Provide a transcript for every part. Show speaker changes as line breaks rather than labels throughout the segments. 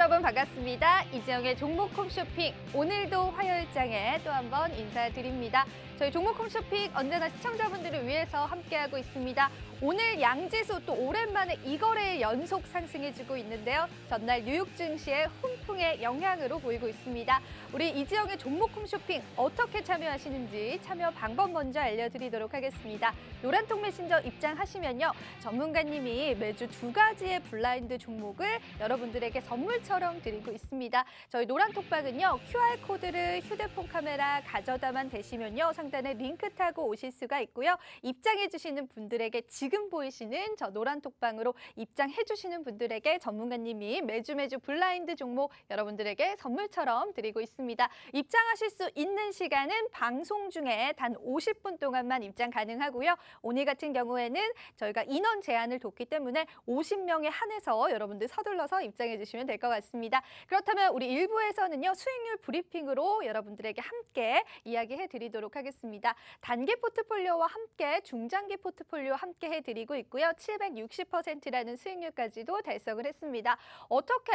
여러분 반갑습니다. 이지영의 종목 홈쇼핑 오늘도 화요일장에 또 한 번 인사드립니다. 저희 종목 홈쇼핑 언제나 시청자분들을 위해서 함께하고 있습니다. 오늘 양지수 또 오랜만에 2거래일 연속 상승해주고 있는데요. 전날 뉴욕 증시의 훈풍의 영향으로 보이고 있습니다. 우리 이지영의 종목 홈쇼핑 어떻게 참여하시는지 참여 방법 먼저 알려드리도록 하겠습니다. 노란통 메신저 입장하시면요. 전문가님이 매주 2가지의 블라인드 종목을 여러분들에게 선물처럼 드리고 있습니다. 저희 노란톡방은요. QR코드를 휴대폰 카메라 가져다만 대시면요. 상단에 링크 타고 오실 수가 있고요. 입장해주시는 분들에게 지금 보이시는 저 노란톡방으로 입장해주시는 분들에게 전문가님이 매주 블라인드 종목 여러분들에게 선물처럼 드리고 있습니다. 입장하실 수 있는 시간은 방송 중에 단 50분 동안만 입장 가능하고요. 오늘 같은 경우에는 저희가 인원 제한을 뒀기 때문에 50명에 한해서 여러분들 서둘러서 입장해 주시면 될 것 같습니다. 그렇다면 우리 1부에서는요. 수익률 브리핑으로 여러분들에게 함께 이야기해 드리도록 하겠습니다. 단기 포트폴리오와 함께 중장기 포트폴리오 함께 해드리고 있고요. 760%라는 수익률까지도 달성을 했습니다. 어떻게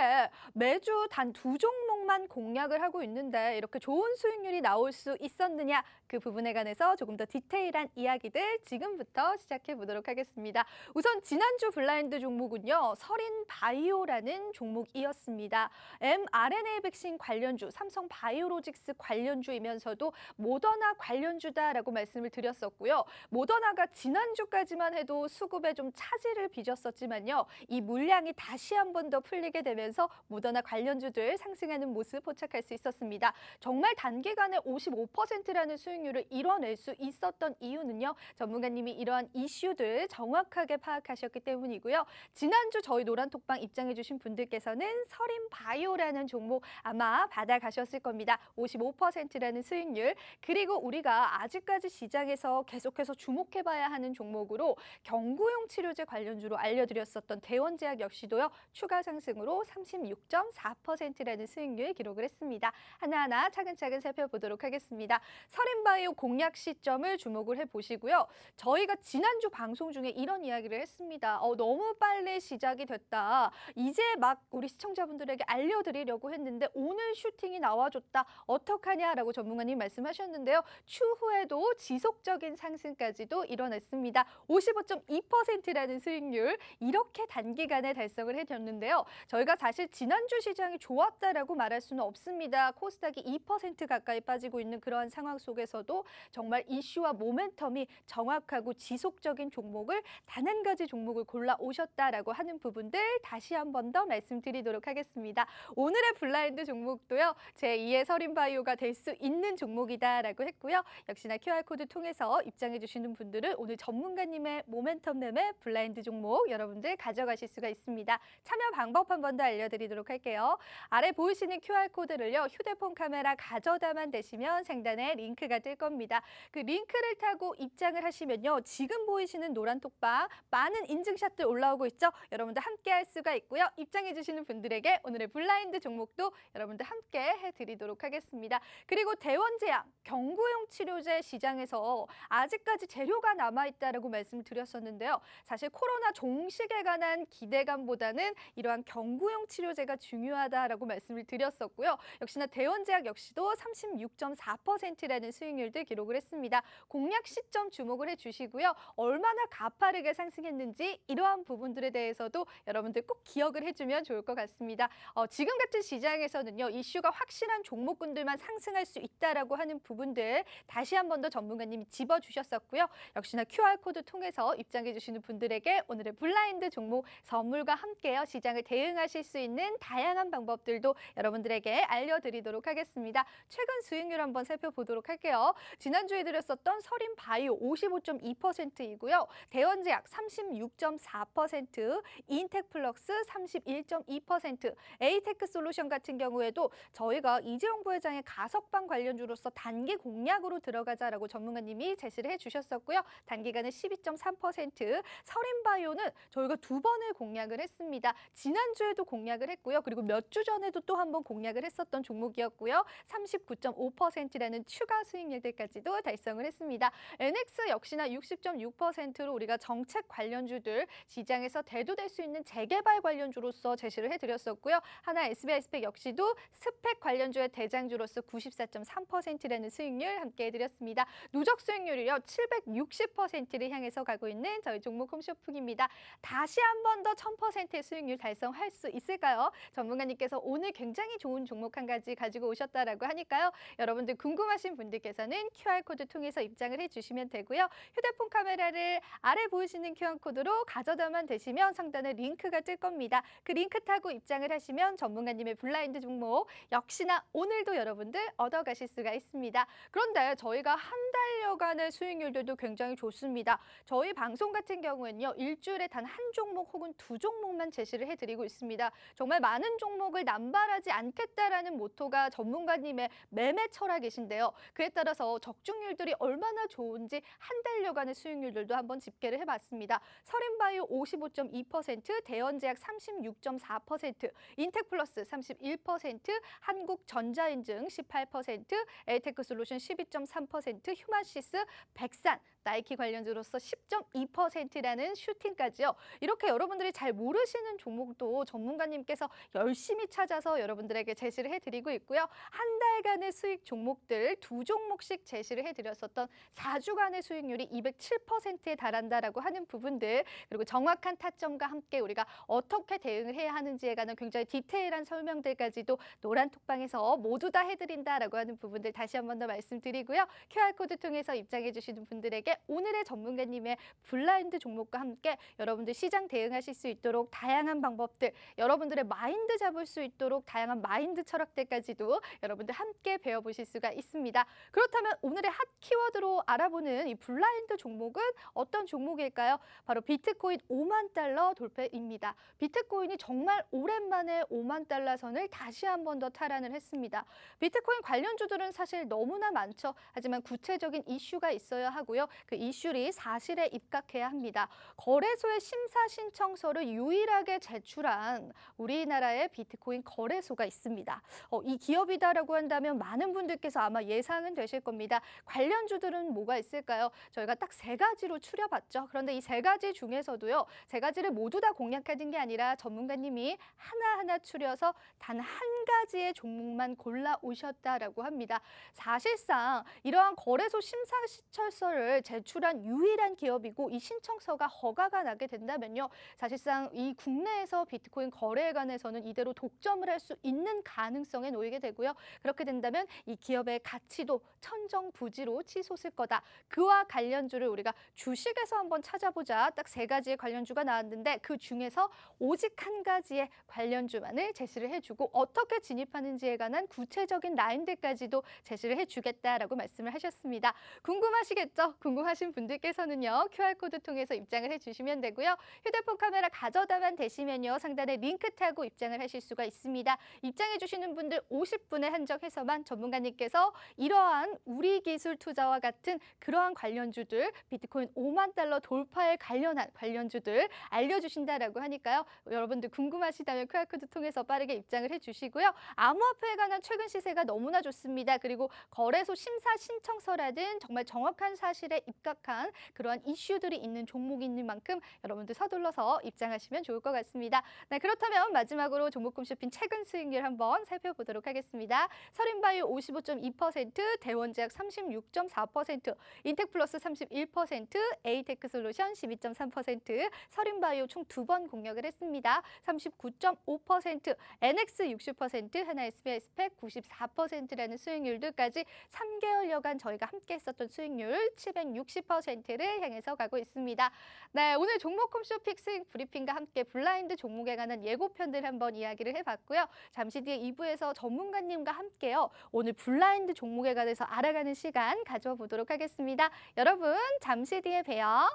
매주 단 2종목만 공략을 하고 있는데 이렇게 좋은 수익률이 나올 수 있었느냐 그 부분에 관해서 조금 더 디테일한 이야기들 지금부터 시작해 보도록 하겠습니다. 우선 지난주 블라인드 종목은요. 서린바이오라는 종목이었습니다. mRNA 백신 관련주, 삼성바이오로직스 관련주이면서도 모더나 관련주다라고 말씀을 드렸었고요. 모더나가 지난주까지만 해도 수급에 좀 차질을 빚었었지만요. 이 물량이 다시 한 번 더 풀리게 되면서 모더나 관련주들 상승하는 모습 포착할 수 있었습니다. 정말 단기간에 55%라는 수익률을 이뤄낼 수 있었던 이유는요. 전문가님이 이러한 이슈들 정확하게 파악하셨기 때문이고요. 지난주 저희 노란톡방 입장해 주신 분들께서는 서린바이오라는 종목 아마 받아가셨을 겁니다. 55%라는 수익률. 그리고 우리가 아직까지 시장에서 계속해서 주목해봐야 하는 종목으로 경구용 치료제 관련주로 알려드렸었던 대원제약 역시도요. 추가 상승으로 36.4%라는 수익률 기록을 했습니다. 하나하나 차근차근 살펴보도록 하겠습니다. 서린바이오 공략 시점을 주목을 해보시고요. 저희가 지난주 방송 중에 이런 이야기를 했습니다. 너무 빨리 시작이 됐다. 이제 막 우리 시청자분들에게 알려드리려고 했는데 오늘 슈팅이 나와줬다. 어떡하냐라고 전문가님 말씀하셨는데요. 추후에도 지속적인 상승까지도 일어났습니다. 55.2%라는 수익률 이렇게 단기간에 달성을 해줬는데요. 저희가 사실 지난주 시장이 좋았다라고 말할 수는 없습니다. 코스닥이 2% 가까이 빠지고 있는 그러한 상황 속에서도 정말 이슈와 모멘텀이 정확하고 지속적인 종목을 단 한 가지 종목을 골라 오셨다라고 하는 부분들 다시 한 번 더 말씀드리도록 하겠습니다. 오늘의 블라인드 종목도요. 제2의 서린바이오가 될 수 있는 종목이다라고 했고요. 역시나 QR코드 통해서 입장해 주시는 분들은 오늘 전문가님의 모멘텀 매매 블라인드 종목 여러분들 가져가실 수가 있습니다. 참여 방법 한 번 더 알려드리도록 할게요. 아래 보이시는 QR코드를요. 휴대폰 카메라 가져다만 대시면 상단에 링크가 뜰 겁니다. 그 링크를 타고 입장을 하시면요. 지금 보이시는 노란톡방 많은 인증샷들 올라오고 있죠. 여러분들 함께 할 수가 있고요. 입장해 주시는 분들에게 오늘의 블라인드 종목도 여러분들 함께 해드리도록 하겠습니다. 그리고 대원제약 경구용 치료제 시장에서 아직까지 재료가 남아있다라고 말씀을 드렸었는데요. 사실 코로나 종식에 관한 기대감보다는 이러한 경구용 치료제가 중요하다라고 말씀을 드렸었고요. 역시나 대원제약 역시도 36.4%라는 수익률들 기록을 했습니다. 공략 시점 주목을 해주시고요. 얼마나 가파르게 상승했는지 이러한 부분들에 대해서도 여러분들 꼭 기억을 해주면 좋을 것 같습니다. 지금 같은 시장에서는요. 이슈가 확실한 종목군들만 상승할 수 있다라고 하는 부분들 다시 한 번 더 전문가님이 짚어주셨었고요. 역시나 QR코드 통해서 입장해 주시는 분들에게 오늘의 블라인드 종목 선물과 함께요. 시장을 대응하실 수 있는 다양한 방법들도 여러분들에게 알려드리도록 하겠습니다. 최근 수익률 한번 살펴보도록 할게요. 지난주에 드렸었던 서린바이오 55.2%이고요. 대원제약 36.4%, 인텍플럭스 31.2%, 에이테크솔루션 같은 경우에도 저희가 이재용 부회장의 가석방 관련주로서 단기 공략으로 들어가자라고 전문가님이 제시를 해주셨었고요. 단기간에 12.3%, 서린바이오는 저희가 2번을 공략을 했습니다. 지난주에도 공략을 했고요. 그리고 몇 주 전에도 또 한 번 공략을 했었던 종목이었고요. 39.5%라는 추가 수익률들까지도 달성을 했습니다. NX 역시나 60.6%로 우리가 정책 관련주들 시장에서 대두될 수 있는 재개발 관련주로서 제시를 해드렸었고요. 하나 SBI스펙 역시도 스펙 관련주의 대장주로서 94.3%라는 수익률 함께 해드렸습니다. 누적 수익률이요 760%를 향해서 가고 있는 저희 종목 홈쇼핑입니다. 다시 한 번 더 1000%의 수익률 달성할 수 있을까요? 전문가님께서 오늘 굉장히 좋은 종목 한 가지 가지고 오셨다라고 하니까요. 여러분들 궁금하신 분들께서는 QR코드 통해서 입장을 해주시면 되고요. 휴대폰 카메라를 아래 보이시는 QR코드로 가져다만 되시면 상단에 링크가 뜰 겁니다. 그 링크 타고 입장을 하시면 전문가님의 블라인드 종목 역시나 오늘도 여러분들 얻어가실 수가 있습니다. 그런데 저희가 한 달여간의 수익률들도 굉장히 좋습니다. 저희 방송 같은 경우에는요. 일주일에 단 한 종목 혹은 두 종목만 제시를 해드리고 있습니다. 정말 많은 종목을 남발하지 않겠다라는 모토가 전문가님의 매매 철학이신데요. 그에 따라서 적중률들이 얼마나 좋은지 한 달여간의 수익률들도 한번 집계를 해봤습니다. 서린바이오 55.2%, 대원제약 36.4%, 인텍플러스 31%, 한국전자인증 18%, 에이테크솔루션 12.3%, 휴마시스, 백산, 나이키 관련주로서 10.2%라는 슈팅까지요. 이렇게 여러분들이 잘 모르시는 종목도 전문가님께서 열심히 찾아서 여러분들에게 제시를 해드리고 있고요. 한 달간의 수익 종목들 두 종목씩 제시를 해드렸었던 4주간의 수익률이 207%에 달한다라고 하는 부분들, 그리고 정확한 타점과 함께 우리가 어떻게 대응을 해야 하는지에 관한 굉장히 디테일한 설명들까지도 노란 톡방에서 모두 다 해드린다라고 하는 부분들 다시 한 번 더 말씀드리고요. QR코드 통해서 입장해 주시는 분들에게 오늘의 전문가님의 블라인드 종목과 함께 여러분들 시장 대응하실 수 있도록 다양한 방법들, 여러분들의 마인드 잡을 수 있도록 다양한 마인드 철학들까지도 여러분들 함께 배워보실 수가 있습니다. 그렇다면 오늘의 핫 키워드로 알아보는 이 블라인드 종목은 어떤 종목일까요? 바로 비트코인 5만 달러 돌파입니다. 비트코인이 정말 오랜만에 5만 달러 선을 다시 한 번 더 탈환을 했습니다. 비트코인 관련주들은 사실 너무나 많죠. 하지만 구체적인 이슈가 있어야 하고요. 그 이슈를 사실에 입각해야 합니다. 거래소의 심사 신청서를 유일하게 제출한 우리나라의 비트코인 거래소가 있습니다. 이 기업이다라고 한다면 많은 분들께서 아마 예상은 되실 겁니다. 관련주들은 뭐가 있을까요? 저희가 딱 세 가지로 추려봤죠. 그런데 이 세 가지 중에서도요. 세 가지를 모두 다 공략하는 게 아니라 전문가님이 하나하나 추려서 단 한 가지의 종목만 골라 오셨다라고 합니다. 사실상 이러한 거래소 심사 신청서를 제출한 유일한 기업이고 이 신청서가 허가가 나게 된다면요. 사실상 이 국내에서 비트코인 거래에 관해서는 이대로 독점을 할 수 있는 가능성에 놓이게 되고요. 그렇게 된다면 이 기업의 가치도 천정부지로 치솟을 거다. 그와 관련주를 우리가 주식에서 한번 찾아보자. 딱 세 가지의 관련주가 나왔는데 그 중에서 오직 한 가지의 관련주만을 제시를 해주고 어떻게 진입하는지에 관한 구체적인 라인들까지도 제시를 해주겠다라고 말씀을 하셨습니다. 궁금하시겠죠? 궁금하신 분들께서는요. QR코드 통해서 입장을 해주시면 되고요. 휴대폰 카메라 가져다만 되시면요. 상단에 링크 타고 입장을 하실 수가 있습니다. 입장해 주시는 분들 50분에 한정해서만 전문가님께서 이러한 우리 기술 투자와 같은 그러한 관련주들, 비트코인 5만 달러 돌파에 관련한 관련주들 알려주신다라고 하니까요. 여러분들 궁금하시다면 QR코드 통해서 빠르게 입장을 해주시고요. 암호화폐에 관한 최근 시세가 너무나 좋습니다. 그리고 거래소 심사 신청서라든 정말 정확한 사실에 입각한 그러한 이슈들이 있는 종목이 있는 만큼 여러분들 서둘러서 입장하시면 좋을 것 같습니다. 네, 그렇다면 마지막으로 종목홈쇼핑 최근 수익률 한번 살펴보도록 하겠습니다. 서린바이오 55.2%, 대원제약 36.4%, 인텍플러스 31%, 에이테크솔루션 12.3%, 서린바이오 총 2번 공략을 했습니다. 39.5%, NX 60%, 하나 SBI스펙 94%라는 수익률들까지 3개월여간 저희가 함께 했었던 수익률 760%를 향해서 가고 있습니다. 네, 오늘 종목 홈쇼핑 수익 브리핑과 함께 블라인드 종목에 관한 예고편들 한번 이야기를 해봤고요. 잠시 뒤에 2부에서 전문가님과 함께요. 오늘 블라인드 종목에 관해서 알아가는 시간 가져보도록 하겠습니다. 여러분 잠시 뒤에 봬요.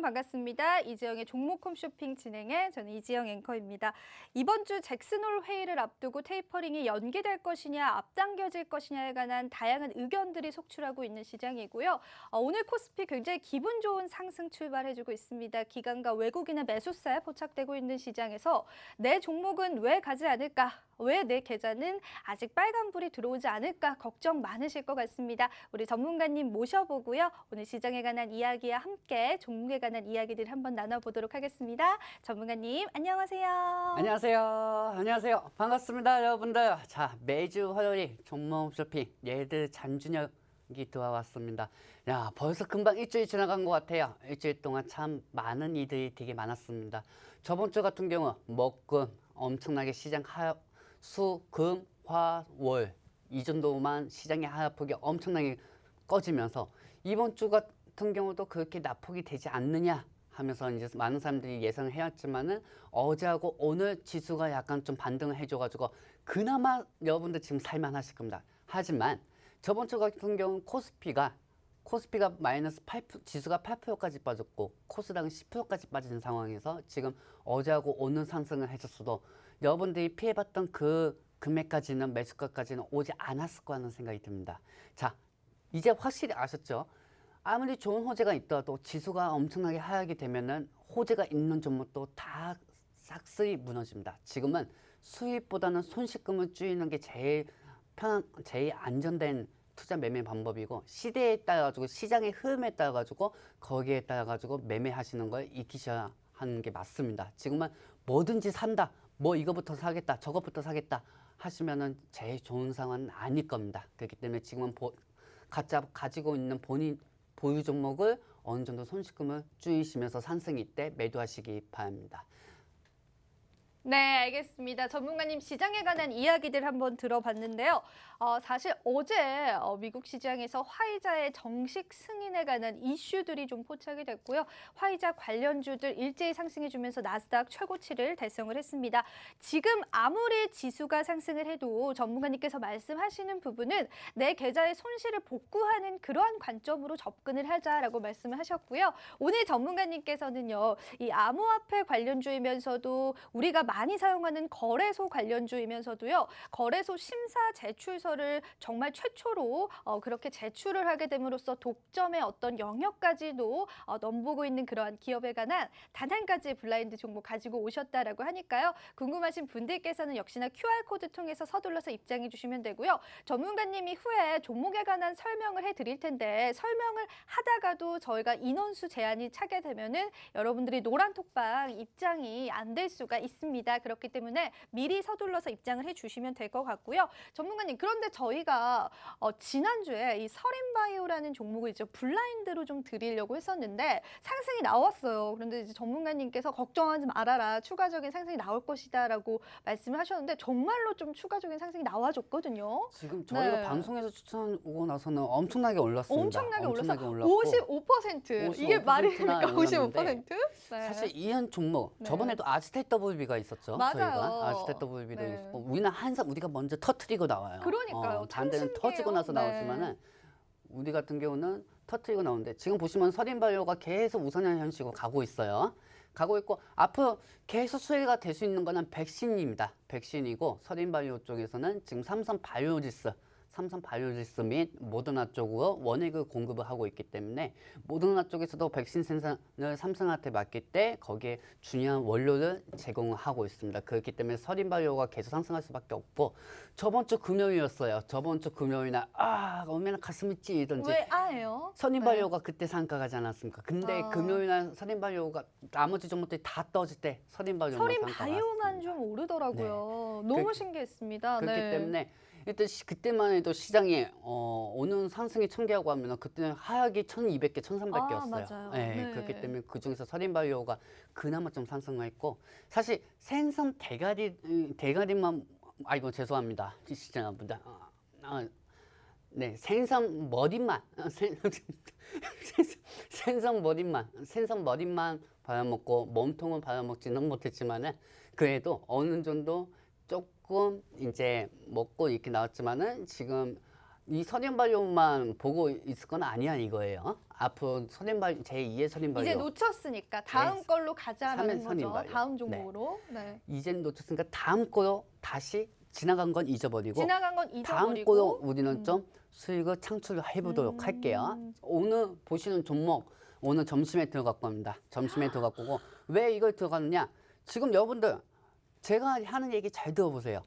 여러분 반갑습니다. 이지영의 종목 홈쇼핑 진행해 저는 이지영 앵커입니다. 이번 주 잭슨홀 회의를 앞두고 테이퍼링이 연기될 것이냐 앞당겨질 것이냐에 관한 다양한 의견들이 속출하고 있는 시장이고요. 오늘 코스피 굉장히 기분 좋은 상승 출발해주고 있습니다. 기관과 외국인의 매수세에 포착되고 있는 시장에서 내 종목은 왜 가지 않을까? 왜 내 계좌는 아직 빨간불이 들어오지 않을까 걱정 많으실 것 같습니다. 우리 전문가님 모셔보고요. 오늘 시장에 관한 이야기와 함께 종목에 관한 이야기들 한번 나눠보도록 하겠습니다. 전문가님 안녕하세요.
안녕하세요. 안녕하세요. 반갑습니다, 여러분들. 자, 매주 화요일 종목 쇼핑 얘들 잔준혁이 들어왔습니다. 야, 벌써 금방 일주일 지나간 것 같아요. 일주일 동안 참 많은 일들이 되게 많았습니다. 저번 주 같은 경우 목금 엄청나게 시장 하락 수, 금, 화, 월 이 정도만 시장의 하락폭이 엄청나게 꺼지면서 이번 주 같은 경우도 그렇게 낙폭이 되지 않느냐 하면서 이제 많은 사람들이 예상을 해왔지만은 어제하고 오늘 지수가 약간 좀 반등을 해줘가지고 그나마 여러분들 지금 살만하실 겁니다. 하지만 저번 주 같은 경우는 코스피가 마이너스 8%, 지수가 8%까지 빠졌고 코스닥은 10%까지 빠진 상황에서 지금 어제하고 오늘 상승을 해줬어도 여러분들이 피해봤던 그 금액까지는 매수가까지는 오지 않았을 거라는 생각이 듭니다. 자, 이제 확실히 아셨죠? 아무리 좋은 호재가 있더라도 지수가 엄청나게 하락이 되면은 호재가 있는 종목도 다 싹쓸이 무너집니다. 지금은 수익보다는 손실금을 줄이는 게 제일 편한, 제일 안전된 투자 매매 방법이고 시대에 따라 가지고 시장의 흐름에 따라 가지고 거기에 따라 가지고 매매하시는 걸 익히셔야 하는 게 맞습니다. 지금은 뭐든지 산다, 뭐 이거부터 사겠다, 저거부터 사겠다 하시면은 제일 좋은 상황은 아닐 겁니다. 그렇기 때문에 지금은 가지고 있는 본인 보유 종목을 어느 정도 손실금을 줄이시면서 상승일 때 매도하시기 바랍니다.
네, 알겠습니다. 전문가님 시장에 관한 이야기들 한번 들어봤는데요. 사실 어제 미국 시장에서 화이자의 정식 승인에 관한 이슈들이 좀 포착이 됐고요. 화이자 관련주들 일제히 상승해주면서 나스닥 최고치를 달성을 했습니다. 지금 아무리 지수가 상승을 해도 전문가님께서 말씀하시는 부분은 내 계좌의 손실을 복구하는 그러한 관점으로 접근을 하자라고 말씀을 하셨고요. 오늘 전문가님께서는요, 이 암호화폐 관련주이면서도 우리가 많이 사용하는 거래소 관련주이면서도요. 거래소 심사 제출서를 정말 최초로 그렇게 제출을 하게 됨으로써 독점의 어떤 영역까지도 넘보고 있는 그러한 기업에 관한 단 한 가지 블라인드 종목 가지고 오셨다라고 하니까요. 궁금하신 분들께서는 역시나 QR코드 통해서 서둘러서 입장해 주시면 되고요. 전문가님이 후에 종목에 관한 설명을 해드릴 텐데 설명을 하다가도 저희가 인원수 제한이 차게 되면은 여러분들이 노란 톡방 입장이 안 될 수가 있습니다. 그렇기 때문에 미리 서둘러서 입장을 해주시면 될 것 같고요. 전문가님, 그런데 저희가 지난주에 이 서린바이오라는 종목을 이제 블라인드로 좀 드리려고 했었는데 상승이 나왔어요. 그런데 이제 전문가님께서 걱정하지 말아라. 추가적인 상승이 나올 것이다라고 말씀을 하셨는데 정말로 좀 추가적인 상승이 나와줬거든요.
지금 저희가 방송에서 추천 오고 나서는 엄청나게 올랐습니다.
엄청나게 올랐고
55%.
이게 말이 됩니까? 55%?
네. 사실 이런 종목 저번에도 아즈텍 WB가 있었죠.
맞아요.
저희가 아즈텍 WB도 있었고 우리는 항상 우리가 먼저 터트리고 나와요.
그러니까요.
다른 데는 터지고 나서 나오지만은 우리 같은 경우는 터트리고 나오는데 지금 보시면 서린바이오가 계속 우상향 현식으로 가고 있어요. 가고 있고 앞으로 계속 수혜가 될 수 있는 거는 백신입니다. 백신이고 서린바이오 쪽에서는 지금 삼성바이오지스 및 모더나 쪽으로 원액을 공급을 하고 있기 때문에 모더나 쪽에서도 백신 생산을 삼성한테 맡길 때 거기에 중요한 원료를 제공을 하고 있습니다. 그렇기 때문에 서린바이오가 계속 상승할 수밖에 없고 저번 주 금요일이었어요. 저번 주 금요일날 얼마나 가슴이 찌든지
왜 아예요?
서린바이오가 그때 상가가지 않았습니까? 근데 금요일날 서린바이오가 나머지 종목들이 다 떠질 때
서린바이오만 좀 오르더라고요. 너무 신기했습니다.
그렇기 때문에 일단 그때만 해도 시장에 오는 상승이 1000개라고 하면 그때는 하락이 1200개, 1300개였어요.
맞아요.
그렇기 때문에 그중에서 서린바이오가 그나마 좀 상승을 했고 사실 생선 대가리만 죄송합니다. 시청자분들. 생선 머리만 생선 머리만 받아먹고 몸통은 받아먹지는 못했지만은 그래도 어느 정도 조금 이제 먹고 이렇게 나왔지만은 지금 이 선행발효만 보고 있을 건 아니야 이거예요. 앞으로 선행발 제2의 선행발효.
이제 놓쳤으니까 다음
네.
걸로 가자라는 거죠.
선임발효.
다음 종목으로. 네.
이제는 놓쳤으니까 다음 거로 다시 지나간 건 잊어버리고
지나간 건
다음
잊어버리고.
거로 우리는 좀 수익을 창출해 보도록 할게요. 오늘 보시는 종목 오늘 점심에 들어갈 겁니다. 점심에 들어갈 거고 왜 이걸 들어가느냐? 지금 여러분들 제가 하는 얘기 잘 들어보세요.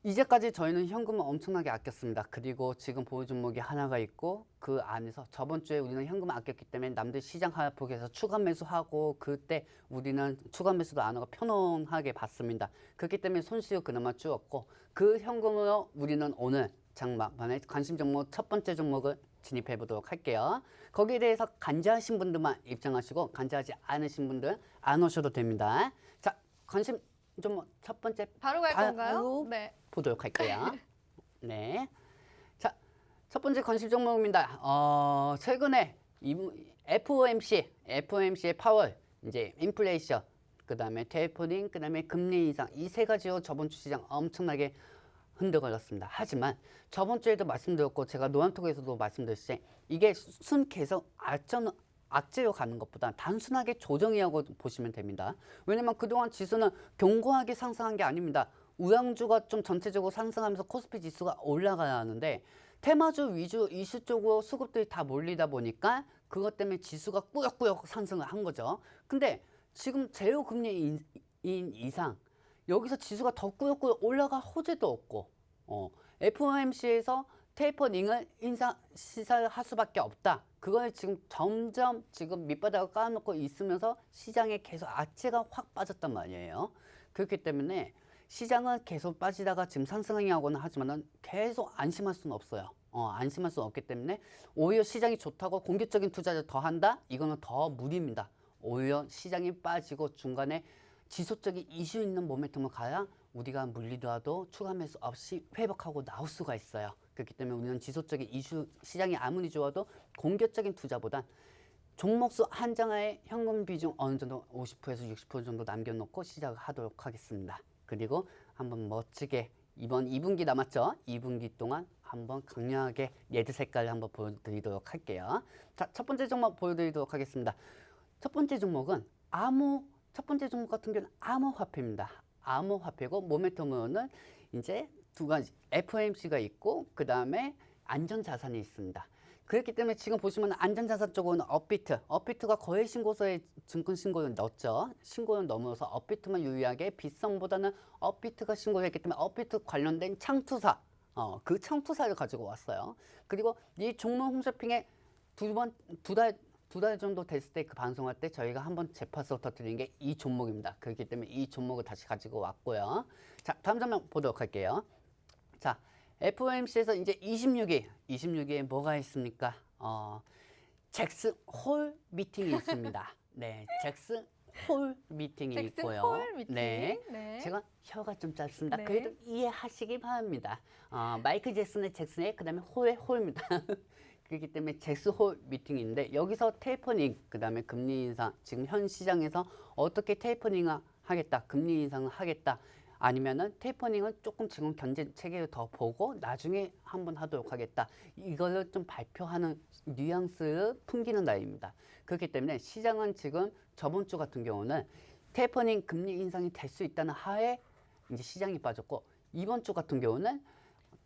이제까지 저희는 현금을 엄청나게 아꼈습니다. 그리고 지금 보유 종목이 하나가 있고 그 안에서 저번 주에 우리는 현금을 아꼈기 때문에 남들 시장 하락폭에서 추가 매수하고 그때 우리는 추가 매수도 안 하고 편안하게 봤습니다. 그렇기 때문에 손실을 그나마 줄었고 그 현금으로 우리는 오늘 장막판에 관심 종목 첫 번째 종목을 진입해 보도록 할게요. 거기에 대해서 간절하신 분들만 입장하시고 간절하지 않으신 분들 안 오셔도 됩니다. 자, 관심 종목 첫 번째
바로 갈 건가요?
바로
네.
보도록 할게요. 네. 자, 첫 번째 관심 종목입니다. 최근에 FOMC의 8월 이제 인플레이션, 그다음에 테이퍼링, 그다음에 금리 인상 이 세 가지로 저번 주 시장 엄청나게 흔들거렸습니다. 하지만 저번 주에도 말씀드렸고 제가 노안톡에서도 말씀드렸지 이게 순 계속 악재로 가는 것보다 단순하게 조정이라고 보시면 됩니다. 왜냐면 그동안 지수는 견고하게 상승한 게 아닙니다. 우량주가 좀 전체적으로 상승하면서 코스피 지수가 올라가야 하는데 테마주 위주 이슈 쪽으로 수급들이 다 몰리다 보니까 그것 때문에 지수가 꾸역꾸역 상승을 한 거죠. 근데 지금 제로 금리인 이상 여기서 지수가 더 꾸역꾸역 올라갈 호재도 없고 FOMC에서 테이퍼링을 시사할 수밖에 없다. 그걸 지금 점점 지금 밑바닥을 깔아놓고 있으면서 시장에 계속 악재가 확 빠졌단 말이에요. 그렇기 때문에 시장은 계속 빠지다가 지금 상승하거나 하지만은 계속 안심할 수는 없어요. 안심할 수는 없기 때문에 오히려 시장이 좋다고 공격적인 투자를 더 한다? 이거는 더 무리입니다. 오히려 시장이 빠지고 중간에 지속적인 이슈 있는 모멘텀을 가야 우리가 물리더라도 추가 매수 없이 회복하고 나올 수가 있어요. 그렇기 때문에 우리는 지속적인 이슈, 시장이 아무리 좋아도 공격적인 투자보단 종목수 한 장에 현금 비중 어느 정도 50%에서 60% 정도 남겨놓고 시작을 하도록 하겠습니다. 그리고 한번 멋지게 이번 2분기 남았죠? 2분기 동안 한번 강력하게 레드 색깔을 한번 보여드리도록 할게요. 자, 첫 번째 종목 보여드리도록 하겠습니다. 첫 번째 종목은 첫 번째 종목 같은 경우는 암호화폐입니다. 암호화폐고 모멘텀으로는 이제 두 가지 FOMC가 있고 그 다음에 안전자산이 있습니다. 그렇기 때문에 지금 보시면 안전자산 쪽으로는 업비트가 거래 신고서에 증권 신고를 넣었죠. 신고를 넘어서 업비트만 유의하게 빗썸보다는 업비트가 신고를 했기 때문에 업비트 관련된 창투사 그 창투사를 가지고 왔어요. 그리고 이 종목 홈쇼핑에 두 달 정도 됐을 때 그 방송할 때 저희가 한번 재파서 터뜨린 게 이 종목입니다. 그렇기 때문에 이 종목을 다시 가지고 왔고요. 자, 다음 장면 보도록 할게요. 자, FOMC에서 이제 26일에 뭐가 있습니까? 잭슨 홀 미팅이 있습니다. 네, 잭슨 홀 미팅이
잭슨
있고요.
홀 미팅.
네.
네.
제가 혀가 좀 짧습니다.
네.
그래도 이해하시기 바랍니다. 마이클 잭슨의 그다음에 홀입니다. 그렇기 때문에 잭슨 홀 미팅인데 여기서 테이퍼링, 그다음에 금리 인상, 지금 현 시장에서 어떻게 테이퍼링을 하겠다, 금리 인상을 하겠다, 아니면은 테이퍼링은 조금 지금 경제 체계를 더 보고 나중에 한번 하도록 하겠다. 이거를 좀 발표하는 뉘앙스를 풍기는 날입니다. 그렇기 때문에 시장은 지금 저번 주 같은 경우는 테이퍼링 금리 인상이 될 수 있다는 하에 이제 시장이 빠졌고 이번 주 같은 경우는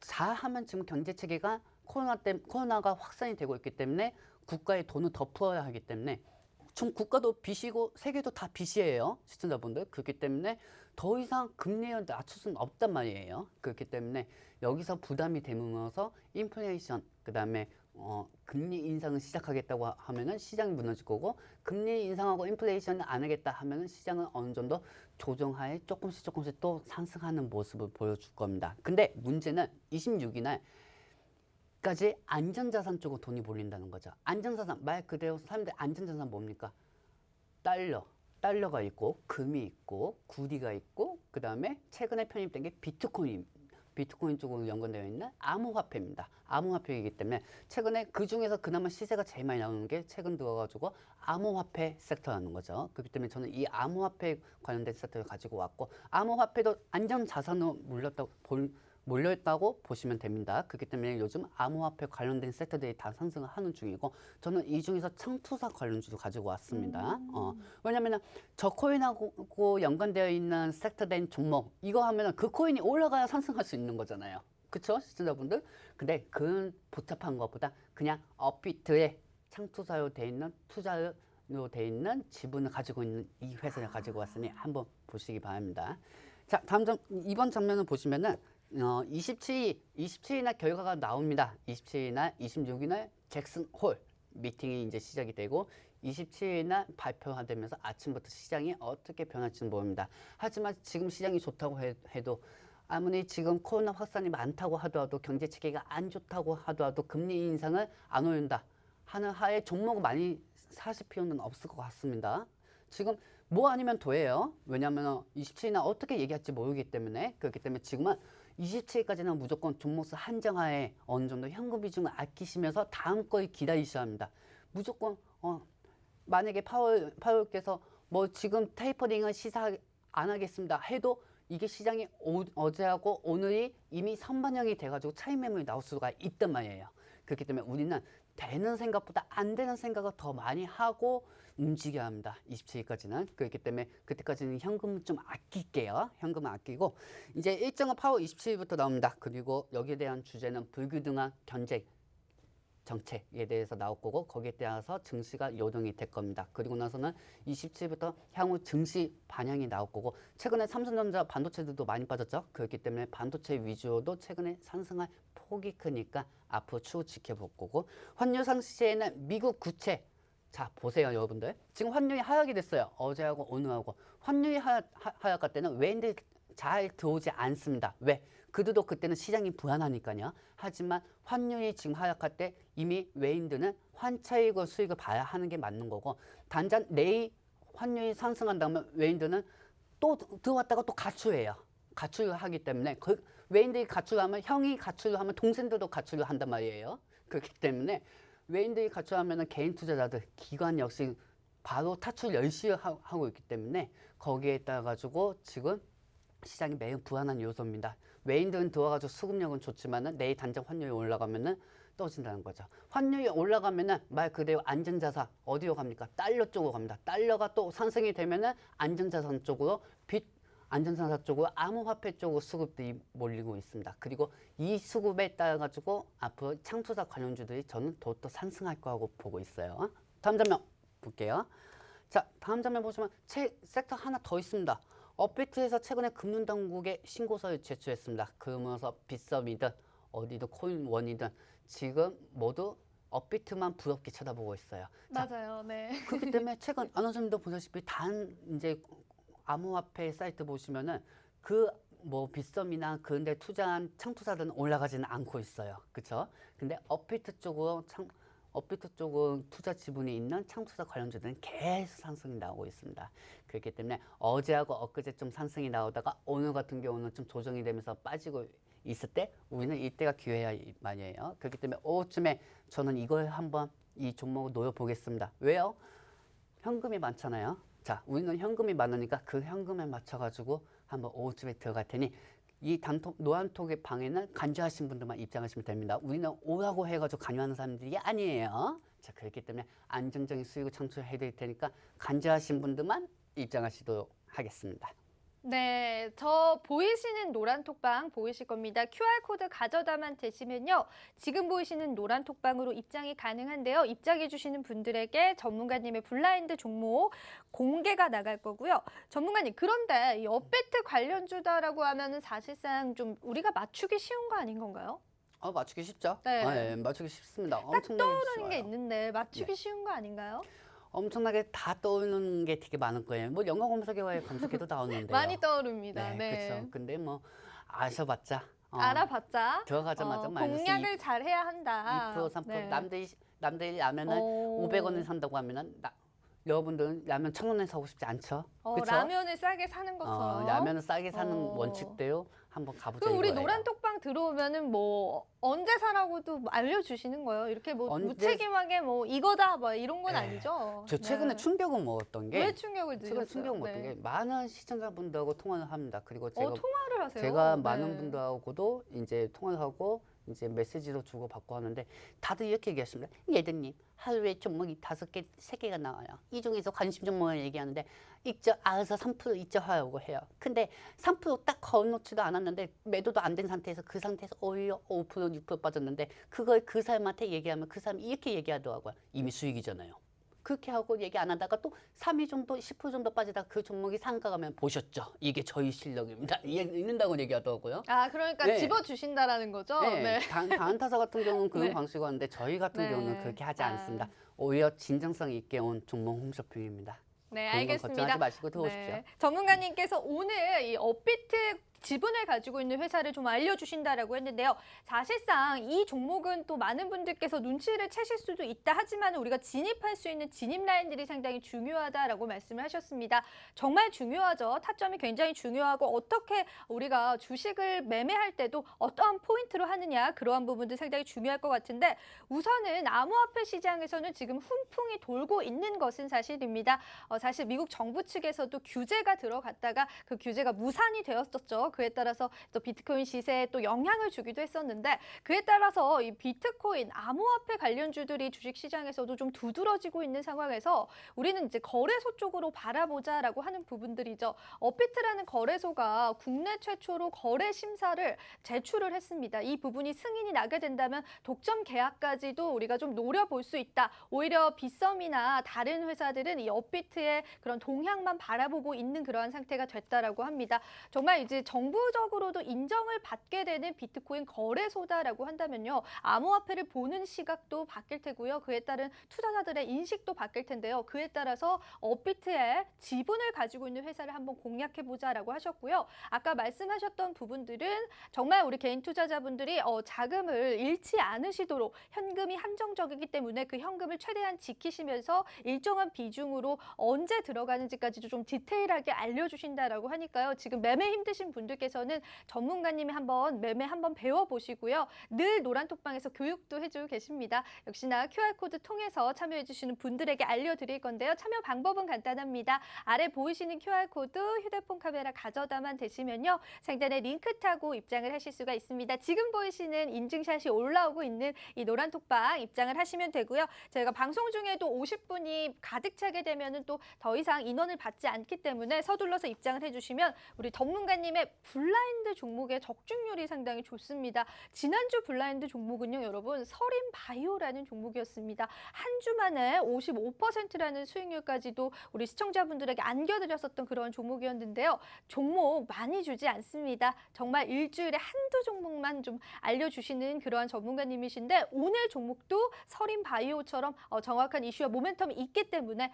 자하면 지금 경제 체계가 코로나가 확산이 되고 있기 때문에 국가에 돈을 더 풀어야 하기 때문에 좀 국가도 빚이고 세계도 다 빚이에요. 시청자분들. 그렇기 때문에 더 이상 금리를 낮출 수는 없단 말이에요. 그렇기 때문에 여기서 부담이 되면서 인플레이션, 그다음에 금리 인상을 시작하겠다고 하면은 시장이 무너질 거고 금리 인상하고 인플레이션을 안 하겠다 하면은 시장은 어느 정도 조정하에 조금씩 또 상승하는 모습을 보여줄 겁니다. 근데 문제는 26일 날까지 안전자산 쪽으로 돈이 몰린다는 거죠. 안전자산 말 그대로 사람들 안전자산 뭡니까? 달러가 있고 금이 있고 구리가 있고 그 다음에 최근에 편입된 게 비트코인 쪽으로 연관되어 있는 암호화폐입니다. 암호화폐이기 때문에 최근에 그 중에서 그나마 시세가 제일 많이 나오는 게 최근 들어가지고 암호화폐 섹터라는 거죠. 그렇기 때문에 저는 이 암호화폐 관련된 섹터를 가지고 왔고 암호화폐도 안전자산으로 몰려있다고 보시면 됩니다. 그렇기 때문에 요즘 암호화폐 관련된 섹터들이 다 상승을 하는 중이고 저는 이 중에서 창투사 관련주도 가지고 왔습니다. 왜냐면은 저 코인하고 연관되어 있는 섹터된 종목 이거 하면은 그 코인이 올라가야 상승할 수 있는 거잖아요. 그쵸? 시청자분들? 근데 그런 복잡한 것보다 그냥 업비트에 창투사로 돼 있는 투자로 돼 있는 지분을 가지고 있는 이 회사를 가지고 왔으니 한번 보시기 바랍니다. 자, 이번 장면을 보시면은 27일날 결과가 나옵니다. 27일날, 26일날 잭슨 홀 미팅이 이제 시작이 되고 27일날 발표가 되면서 아침부터 시장이 어떻게 변할지는 모릅니다. 하지만 지금 시장이 좋다고 해도 아무리 지금 코로나 확산이 많다고 하더라도 경제 체계가 안 좋다고 하더라도 금리 인상을 안 올린다 하는 하에 종목을 많이 사실 필요는 없을 것 같습니다. 지금 뭐 아니면 도예요. 왜냐하면 27일날 어떻게 얘기할지 모르기 때문에 그렇기 때문에 지금은 27일까지는 무조건 종목수 한정하에 어느 정도 현금 비중을 아끼시면서 다음 거에 기다리셔야 합니다. 무조건 만약에 파월께서 뭐 지금 테이퍼링을 시사 안 하겠습니다 해도 이게 시장이 어제하고 오늘이 이미 선반영이 돼가지고 차익 매물이 나올 수가 있단 말이에요. 그렇기 때문에 우리는 되는 생각보다 안 되는 생각을 더 많이 하고 움직여야 합니다. 27일까지는. 그렇기 때문에 그때까지는 현금 좀 아낄게요. 현금을 아끼고 이제 일정은 파워 27일부터 나옵니다. 그리고 여기에 대한 주제는 불균등한 경쟁 정책에 대해서 나올 거고 거기에 따라서 증시가 요동이 될 겁니다. 그리고 나서는 27일부터 향후 증시 반영이 나올 거고 최근에 삼성전자 반도체들도 많이 빠졌죠. 그렇기 때문에 반도체 위주로도 최근에 상승할 폭이 크니까 앞으로 추후 지켜볼 거고 환율 상시에는 미국 국채 자 보세요 여러분들 지금 환율이 하락이 됐어요. 어제하고 오늘하고 환율이 하락할 때는 외인들이 잘 들어오지 않습니다. 왜? 그들도 그때는 시장이 불안하니까요. 하지만 환율이 지금 하락할 때 이미 외인들은 환차익을 수익을 봐야 하는 게 맞는 거고 단전 내일 환율이 상승한다면 외인들은 또 들어왔다가 또 가출해요. 가출을 하기 때문에 그 외인들이 가출하면 형이 가출을 하면 동생들도 가출을 한단 말이에요. 그렇기 때문에 외인들이 가출하면 개인 투자자들, 기관 역시 바로 타출 열심히 하고 있기 때문에 거기에 따라 가지고 지금 시장이 매우 불안한 요소입니다. 외인들은 들어와가지고 수급력은 좋지만은 내일 단장 환율이 올라가면은 떨어진다는 거죠. 환율이 올라가면은 말 그대로 안전자산 어디로 갑니까? 달러 쪽으로 갑니다. 달러가 또 상승이 되면은 안전자산 쪽으로 안전자산 쪽으로 암호화폐 쪽으로 수급들이 몰리고 있습니다. 그리고 이 수급에 따라 가지고 앞으로 창투자 관련주들이 저는 더욱더 상승할 거라고 보고 있어요. 다음 장면 볼게요. 자, 다음 장면 보시면 섹터 하나 더 있습니다. 업비트에서 최근에 금융당국에 신고서를 제출했습니다. 그러면서 빗썸이든 어디든 코인원이든 지금 모두 업비트만 부럽게 쳐다보고 있어요.
맞아요. 네.
그렇기 때문에 최근 아나운서님도 보다시피 이제 암호화폐 사이트 보시면은 그 뭐 빗썸이나 그런데 투자한 창투사들은 올라가지는 않고 있어요. 그렇죠? 근데 업비트 쪽으로 투자 지분이 있는 창투사 관련주들은 계속 상승이 나오고 있습니다. 그렇기 때문에 어제하고 엊그제 좀 상승이 나오다가 오늘 같은 경우는 좀 조정이 되면서 빠지고 있을 때 우리는 이때가 기회야 말이에요. 그렇기 때문에 오후쯤에 저는 이걸 한번 이 종목을 노려보겠습니다. 왜요? 현금이 많잖아요. 자, 우리는 현금이 많으니까 그 현금에 맞춰가지고 한번 오후쯤에 들어갈 테니 이 노란톡의 방에는 간주하신 분들만 입장하시면 됩니다. 우리는 오라고 해가지고 간주하는 사람들이 아니에요. 자, 그렇기 때문에 안정적인 수익을 창출해 드릴 테니까 간주하신 분들만 입장하시도록 하겠습니다.
네, 저 보이시는 노란 톡방 보이실 겁니다. QR코드 가져다만 대시면요. 지금 보이시는 노란 톡방으로 입장이 가능한데요. 입장해 주시는 분들에게 전문가님의 블라인드 종목 공개가 나갈 거고요. 전문가님, 그런데 이 업비트 관련주다라고 하면은 사실상 좀 우리가 맞추기 쉬운 거 아닌 건가요?
맞추기 쉽죠?
네.
네, 맞추기 쉽습니다.
딱
엄청나게
떠오르는
쉬워요.
게 있는데 맞추기
네.
쉬운 거 아닌가요?
엄청나게 다 떠오르는 게 되게 많을 거예요. 뭐 영어 검색어에 검색해도 나오는데요.
많이 떠오릅니다.
네,
네.
그렇죠. 근데 뭐 아셔봤자
알아봤자
들어가자마자 마이너스
공략을 잘 해야 한다.
2%, 3%.
네.
남들이 라면은 500원에 산다고 하면은 여러분들은 라면 1,000원에 사고 싶지 않죠? 그쵸?
라면을 싸게 사는 것처럼.
라면을 싸게 사는 원칙대로 한번 가보자
그럼 우리
이거예요.
노란 톡방 들어오면은 뭐 언제 사라고도 알려주시는 거예요? 이렇게 뭐
언제-
무책임하게 뭐 이거다 뭐 이런 건
네.
아니죠?
저 최근에
네.
충격을 먹었던 게
왜 충격을
최근에
드셨어요?
충격을 먹었던 게 많은 시청자분들하고 통화를 합니다. 그리고 제가
통화를 하세요.
제가
네.
많은 분들하고도 이제 통화하고 이제 메시지로 주고받고 하는데 다들 이렇게 얘기하십니다. 예드님 하루에 종목이 5개, 3개가 나와요. 이 중에서 관심 종목을 얘기하는데 익절 알아서 3% 익절하라고 해요. 근데 3%딱 걸어놓지도 않았는데 매도도 안 된 상태에서 그 상태에서 오히려 5%, 6% 빠졌는데 그걸 그 사람한테 얘기하면 그 사람이 이렇게 얘기하더라고요. 이미 수익이잖아요. 그렇게 하고 얘기 안 하다가 또 3일 정도, 10% 정도 빠지다가 그 종목이 상가 가면 보셨죠? 이게 저희 실력입니다. 있는다고 얘기하더라고요.
아, 그러니까
네.
집어주신다라는 거죠?
네, 다운타사 같은 경우는 그런
네.
방식으로 하는데 저희 같은
네.
경우는 그렇게 하지
아.
않습니다. 오히려 진정성 있게 온 종목 홈쇼핑입니다.
네,
그런 건
알겠습니다.
걱정하지 마시고 들어오십시오.
네. 전문가님께서 오늘 이 업비트 지분을 가지고 있는 회사를 좀 알려주신다라고 했는데요. 사실상 이 종목은 또 많은 분들께서 눈치를 채실 수도 있다 하지만 우리가 진입할 수 있는 진입 라인들이 상당히 중요하다라고 말씀을 하셨습니다. 정말 중요하죠. 타점이 굉장히 중요하고 어떻게 우리가 주식을 매매할 때도 어떠한 포인트로 하느냐 그러한 부분도 상당히 중요할 것 같은데 우선은 암호화폐 시장에서는 지금 훈풍이 돌고 있는 것은 사실입니다. 사실 미국 정부 측에서도 규제가 들어갔다가 그 규제가 무산이 되었었죠. 그에 따라서 또 비트코인 시세에 또 영향을 주기도 했었는데 그에 따라서 이 비트코인 암호화폐 관련주들이 주식시장에서도 좀 두드러지고 있는 상황에서 우리는 이제 거래소 쪽으로 바라보자라고 하는 부분들이죠. 업비트라는 거래소가 국내 최초로 거래 심사를 제출을 했습니다. 이 부분이 승인이 나게 된다면 독점 계약까지도 우리가 좀 노려볼 수 있다. 오히려 빗썸이나 다른 회사들은 이 업비트의 그런 동향만 바라보고 있는 그러한 상태가 됐다라고 합니다. 정말 이제 정부적으로도 인정을 받게 되는 비트코인 거래소다라고 한다면요. 암호화폐를 보는 시각도 바뀔 테고요. 그에 따른 투자자들의 인식도 바뀔 텐데요. 그에 따라서 업비트의 지분을 가지고 있는 회사를 한번 공략해보자라고 하셨고요. 아까 말씀하셨던 부분들은 정말 우리 개인 투자자분들이 자금을 잃지 않으시도록 현금이 한정적이기 때문에 그 현금을 최대한 지키시면서 일정한 비중으로 언제 들어가는지까지도 좀 디테일하게 알려주신다라고 하니까요. 지금 매매 힘드신 분들께서는 전문가님이 한번 매매 한번 배워보시고요. 늘 노란톡방에서 교육도 해주고 계십니다. 역시나 QR코드 통해서 참여해주시는 분들에게 알려드릴 건데요. 참여 방법은 간단합니다. 아래 보이시는 QR코드 휴대폰 카메라 가져다만 되시면요. 상단에 링크 타고 입장을 하실 수가 있습니다. 지금 보이시는 인증샷이 올라오고 있는 이 노란톡방 입장을 하시면 되고요. 저희가 방송 중에도 50분이 가득 차게 되면은 또 더 이상 인원을 받지 않기 때문에 서둘러서 입장을 해주시면 우리 전문가님의 블라인드 종목의 적중률이 상당히 좋습니다. 지난주 블라인드 종목은요, 여러분 서린 바이오라는 종목이었습니다. 한 주 만에 55%라는 수익률까지도 우리 시청자분들에게 안겨드렸었던 그런 종목이었는데요. 종목 많이 주지 않습니다. 정말 일주일에 한두 종목만 좀 알려주시는 그러한 전문가님이신데 오늘 종목도 서린 바이오처럼 정확한 이슈와 모멘텀이 있기 때문에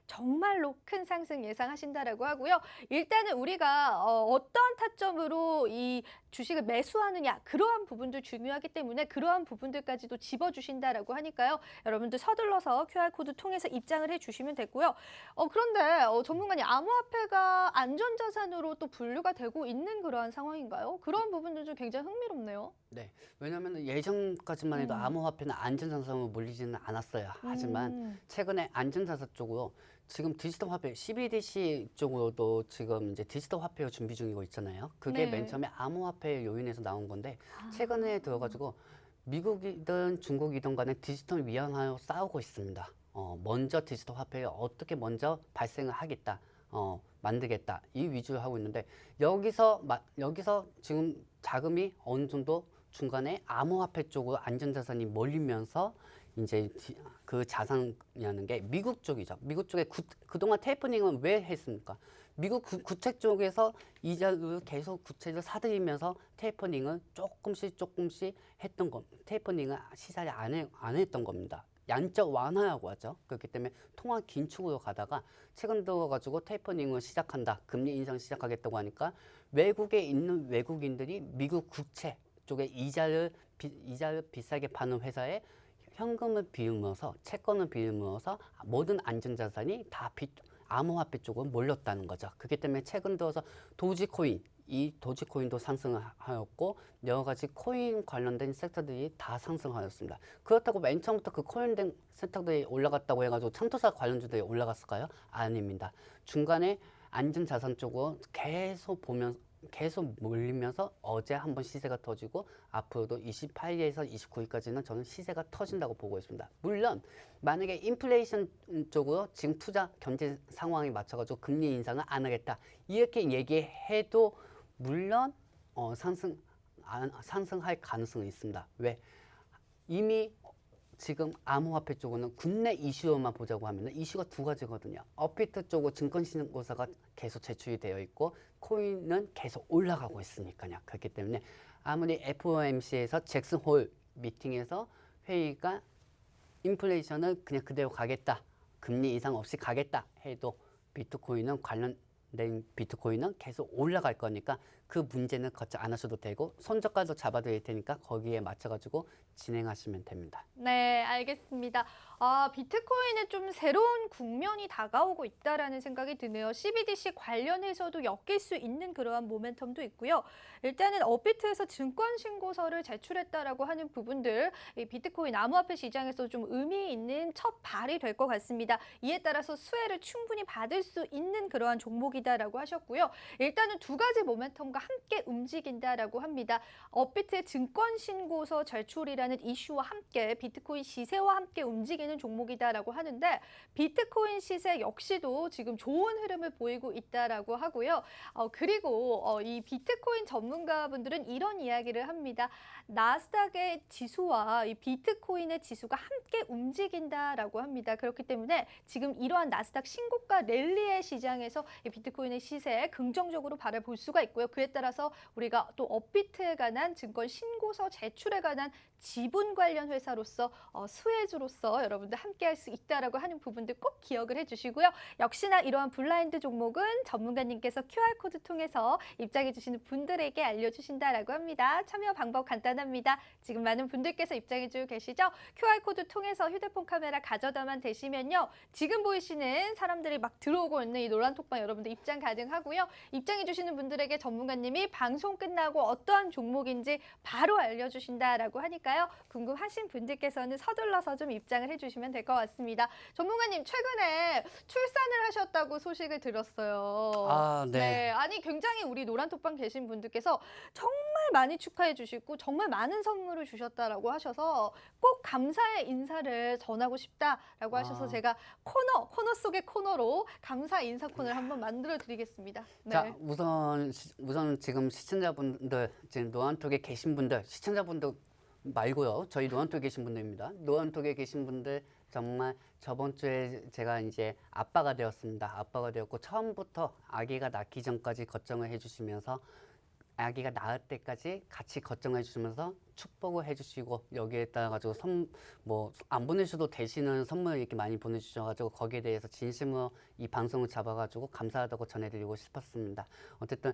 정말로 큰 상승 예상하신다라고 하고요. 일단은 우리가 어떠한 타점으로 이 주식을 매수하느냐 그러한 부분도 중요하기 때문에 그러한 부분들까지도 집어주신다라고 하니까요. 여러분들 서둘러서 QR코드 통해서 입장을 해주시면 되고요. 그런데 전문가님 암호화폐가 안전자산으로 또 분류가 되고 있는 그러한 상황인가요? 그런 부분도 좀 굉장히 흥미롭네요.
네, 왜냐하면 예전까지만 해도 암호화폐는 안전자산으로 몰리지는 않았어요. 하지만 최근에 안전자산 쪽으로 지금 디지털 화폐, CBDC 쪽으로도 지금 이제 디지털 화폐를 준비 중이고 있잖아요. 그게
네.
맨 처음에 암호화폐 요인에서 나온 건데 최근에 들어가지고 미국이든 중국이든 간에 디지털 위안화로 싸우고 있습니다. 먼저 디지털 화폐를 어떻게 먼저 발생을 하겠다, 만들겠다 이 위주로 하고 있는데 여기서 지금 자금이 어느 정도 중간에 암호화폐 쪽으로 안전자산이 몰리면서 이제 그 자산이라는 게 미국 쪽이죠. 미국 쪽에 그동안 테이퍼링은 왜 했습니까? 미국 구책 쪽에서 이자를 계속 구체를 사들이면서 테이퍼링을 조금씩 했던 겁니다. 테이퍼링을 시사를 안 했던 겁니다. 양적 완화라고 하죠. 그렇기 때문에 통화 긴축으로 가다가 최근 들어가지고 테이퍼링을 시작한다. 금리 인상 시작하겠다고 하니까 외국에 있는 외국인들이 미국 국채 쪽에 이자를 비싸게 파는 회사에 현금을 비움으로써 채권을 비움으로써 모든 안전자산이 다 암호화폐 쪽으로 몰렸다는 거죠. 그렇기 때문에 최근 들어서 이 도지코인도 상승을 하였고 여러 가지 코인 관련된 섹터들이 다 상승하였습니다. 그렇다고 맨 처음부터 그 코인된 섹터들이 올라갔다고 해가지고 창투사 관련주들이 올라갔을까요? 아닙니다. 중간에 안전자산 쪽으로 계속 계속 몰리면서 어제 한번 시세가 터지고 앞으로도 28일에서 29일까지는 저는 시세가 터진다고 보고 있습니다. 물론 만약에 인플레이션 쪽으로 지금 투자 경제 상황에 맞춰가지고 금리 인상을 안 하겠다 이렇게 얘기해도 물론 상승할 가능성이 있습니다. 왜? 이미 지금 암호화폐 쪽은 국내 이슈로만 보자고 하면 이슈가 두 가지거든요. 업비트 쪽으로 증권신고서가 계속 제출이 되어 있고 코인은 계속 올라가고 있으니까요. 그렇기 때문에 아무리 FOMC에서 잭슨 홀 미팅에서 회의가 인플레이션은 그냥 그대로 가겠다. 금리 이상 없이 가겠다 해도 비트코인은 관련된 비트코인은 계속 올라갈 거니까 그 문제는 걱정 안 하셔도 되고 손저가도 잡아드릴 테니까 거기에 맞춰가지고 진행하시면 됩니다.
네, 알겠습니다. 비트코인에 좀 새로운 국면이 다가오고 있다라는 생각이 드네요. CBDC 관련해서도 엮일 수 있는 그러한 모멘텀도 있고요. 일단은 업비트에서 증권 신고서를 제출했다라고 하는 부분들, 이 비트코인 암호화폐 시장에서 좀 의미 있는 첫 발이 될 것 같습니다. 이에 따라서 수혜를 충분히 받을 수 있는 그러한 종목이다라고 하셨고요. 일단은 두 가지 모멘텀과 함께 움직인다라고 합니다. 업비트의 증권 신고서 제출이라는 이슈와 함께 비트코인 시세와 함께 움직이는 종목이다라고 하는데 비트코인 시세 역시도 지금 좋은 흐름을 보이고 있다라고 하고요. 그리고 이 비트코인 전문가분들은 이런 이야기를 합니다. 나스닥의 지수와 이 비트코인의 지수가 함께 움직인다라고 합니다. 그렇기 때문에 지금 이러한 나스닥 신고가 랠리의 시장에서 이 비트코인의 시세에 긍정적으로 바라볼 수가 있고요. 그에 따라서 우리가 또 업비트에 관한 증권 신고서 제출에 관한 지분 관련 회사로서 수혜주로서 여러분들 함께할 수 있다라고 하는 부분들 꼭 기억을 해주시고요. 역시나 이러한 블라인드 종목은 전문가님께서 QR코드 통해서 입장해 주시는 분들에게 알려주신다라고 합니다. 참여 방법 간단합니다. 지금 많은 분들께서 입장해 주고 계시죠? QR코드 통해서 휴대폰 카메라 가져다만 대시면요. 지금 보이시는 사람들이 막 들어오고 있는 이 노란 톡방 여러분들 입장 가능하고요. 입장해 주시는 분들에게 전문가님이 방송 끝나고 어떠한 종목인지 바로 알려주신다라고 하니까요. 궁금하신 분들께서는 서둘러서 좀 입장을 해주시면 될 것 같습니다. 전문가님 최근에 출산을 하셨다고 소식을 들었어요.
네.
아니 굉장히 우리 노란톡방 계신 분들께서 정말 많이 축하해 주시고 정말 많은 선물을 주셨다라고 하셔서 꼭 감사의 인사를 전하고 싶다라고 하셔서 제가 코너 속의 코너로 감사 인사 코너를 한번 만들어 드리겠습니다. 네.
자, 우선 지금 시청자분들, 지금 노안톡에 계신 분들, 시청자분들 말고요. 저희 노안톡에 계신 분들입니다. 노안톡에 계신 분들 정말 저번 주에 제가 이제 아빠가 되었습니다. 아빠가 되었고 처음부터 아기가 낳기 전까지 걱정을 해주시면서 아기가 낳을 때까지 같이 걱정해 주시면서 축복을 해주시고 여기에 따라 가지고 뭐 안 보내주셔도 되시는 선물을 이렇게 많이 보내주셔가지고 거기에 대해서 진심으로 이 방송을 잡아가지고 감사하다고 전해드리고 싶었습니다. 어쨌든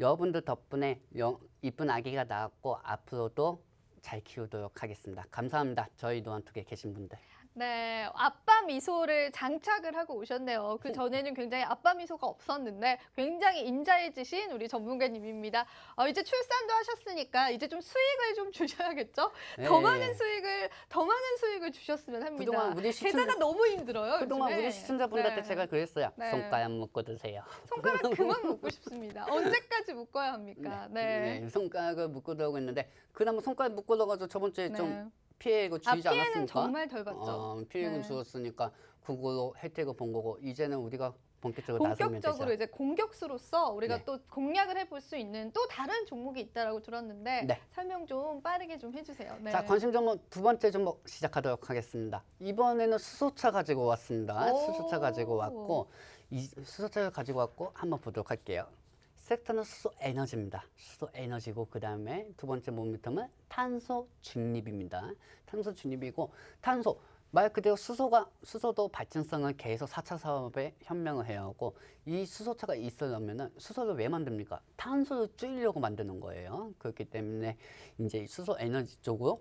여러분들 덕분에 이쁜 아기가 나왔고 앞으로도 잘 키우도록 하겠습니다. 감사합니다. 저희 노안톡에 계신 분들.
네, 아빠 미소를 장착을 하고 오셨네요. 그 전에는 굉장히 아빠 미소가 없었는데 굉장히 인자해지신 우리 전문가님입니다. 이제 출산도 하셨으니까 이제 좀 수익을 좀 주셔야겠죠?
네.
더 많은 수익을 주셨으면 합니다.
그동안 우리
계좌가 너무 힘들어요.
그동안
요즘에.
우리 시청자분들한테
네.
제가 그랬어요.
네.
손가락 묶고 드세요.
손가락 그만 묶고 싶습니다. 언제까지 묶어야 합니까? 네.
손가락을 묶고 들어오고 있는데 그나마 손가락 묶고 들어가서 저번 주에
네.
좀 피해고 주지
피해는
않았습니까?
정말 덜 받죠.
피해는
네.
주었으니까 그걸로 혜택을 본 거고 이제는 우리가 본격적으로 나서면 되죠.
본격적으로 이제 공격수로서 우리가
네.
또 공략을 해볼 수 있는 또 다른 종목이 있다라고 들었는데
네.
설명 좀 빠르게 좀 해주세요. 네.
자, 관심 종목 두 번째 종목 시작하도록 하겠습니다. 이번에는 수소차 가지고 왔습니다.
오.
수소차 가지고 왔고 이 수소차를 가지고 왔고 한번 보도록 할게요. 섹터는 수소 에너지입니다. 수소 에너지고 그 다음에 두 번째 모멘텀은 탄소 중립입니다. 탄소 중립이고 탄소 말 그대로 수소도 발전성은 계속 4차 산업에 현명을 해야 하고 이 수소차가 있으려면은 수소를 왜 만듭니까? 탄소를 줄이려고 만드는 거예요. 그렇기 때문에 이제 수소 에너지 쪽으로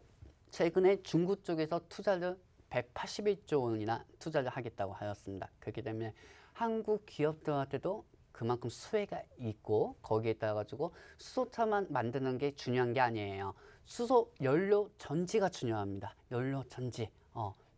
최근에 중국 쪽에서 투자를 181조 원이나 투자를 하겠다고 하였습니다. 그렇기 때문에 한국 기업들한테도 그만큼 수혜가 있고 거기에 따라 가지고 수소차만 만드는 게 중요한 게 아니에요. 수소 연료 전지가 중요합니다. 연료 전지.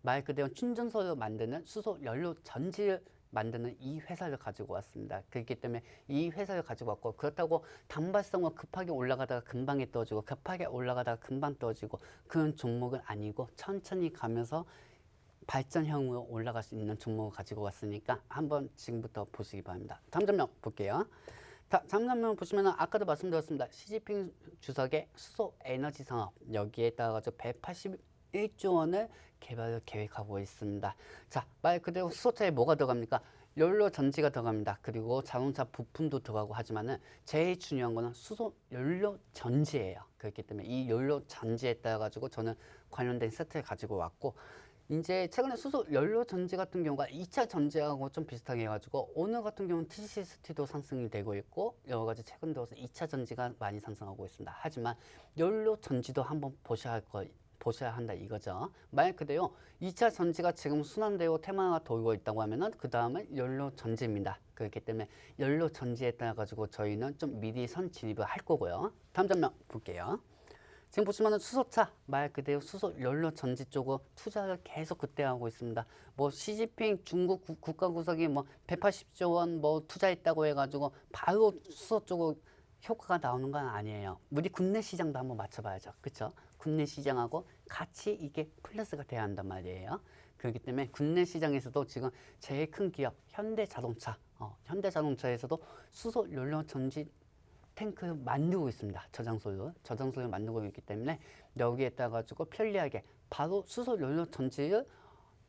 말 그대로 충전소를 만드는 수소 연료 전지를 만드는 이 회사를 가지고 왔습니다. 그렇기 때문에 이 회사를 가지고 왔고, 그렇다고 단발성은 급하게 올라가다가 금방에 떨어지고 급하게 올라가다가 금방 떨어지고 그런 종목은 아니고 천천히 가면서 발전형으로 올라갈 수 있는 종목을 가지고 왔으니까 한번 지금부터 보시기 바랍니다. 다음 장면 볼게요. 다음 장면 보시면 아까도 말씀드렸습니다. 시진핑 주석의 수소 에너지 산업, 여기에 따라 181조 원을 개발을 계획하고 있습니다. 자, 말 그대로 수소차에 뭐가 들어갑니까? 연료 전지가 들어갑니다. 그리고 자동차 부품도 들어가고 하지만은 제일 중요한 거는 수소 연료 전지예요. 그렇기 때문에 이 연료 전지에 따라 가지고 저는 관련된 세트를 가지고 왔고, 이제 최근에 수소 연료 전지 같은 경우가 2차 전지하고 좀 비슷하게 해가지고 오늘 같은 경우는 TCST도 상승이 되고 있고 여러 가지 최근 들어서 2차 전지가 많이 상승하고 있습니다. 하지만 연료 전지도 한번 보셔야 한다 이거죠. 말 그대로 2차 전지가 지금 순환되고 테마가 돌고 있다고 하면은 그 다음은 연료 전지입니다. 그렇기 때문에 연료 전지에 따라 가지고 저희는 좀 미리 선 진입을 할 거고요. 다음 장면 볼게요. 지금 보시면은 수소차 말 그대로 수소 연료 전지 쪽으로 투자를 계속 그때 하고 있습니다. 뭐 시진핑 중국 국가구석이 뭐 180조 원 뭐 투자했다고 해가지고 바로 수소 쪽으로 효과가 나오는 건 아니에요. 우리 국내 시장도 한번 맞춰봐야죠. 그렇죠? 국내 시장하고 같이 이게 플러스가 돼야 한단 말이에요. 그렇기 때문에 국내 시장에서도 지금 제일 큰 기업 현대자동차에서도 수소 연료 전지 탱크를 만들고 있습니다. 저장소를 만들고 있기 때문에 여기에 따라 가지고 편리하게 바로 수소 연료 전지를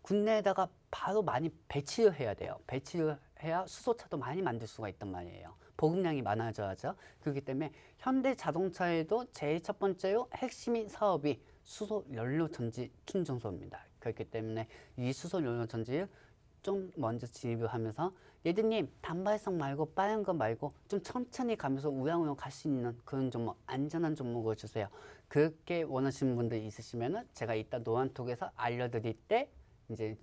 국내에다가 바로 많이 배치를 해야 돼요. 배치를 해야 수소차도 많이 만들 수가 있단 말이에요. 보급량이 많아져야죠. 그렇기 때문에 현대자동차에도 제일 첫 번째로 핵심인 사업이 수소 연료 전지 충전소입니다. 그렇기 때문에 이 수소 연료 전지를 좀 먼저 진입을 하면서 예드님 단발성 말고 빠른 거 말고 좀 천천히 가면서 우양우양 갈 수 있는 그런 종목, 안전한 종목을 주세요. 그렇게 원하시는 분들 있으시면은 제가 이따 노안톡에서 알려드릴 때 이제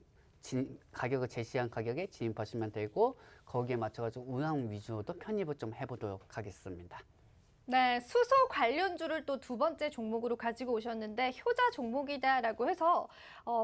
가격을 제시한 가격에 진입하시면 되고 거기에 맞춰가지고 우양 위주로도 편입을 좀 해보도록 하겠습니다.
네, 수소 관련주를 또 두 번째 종목으로 가지고 오셨는데 효자 종목이다라고 해서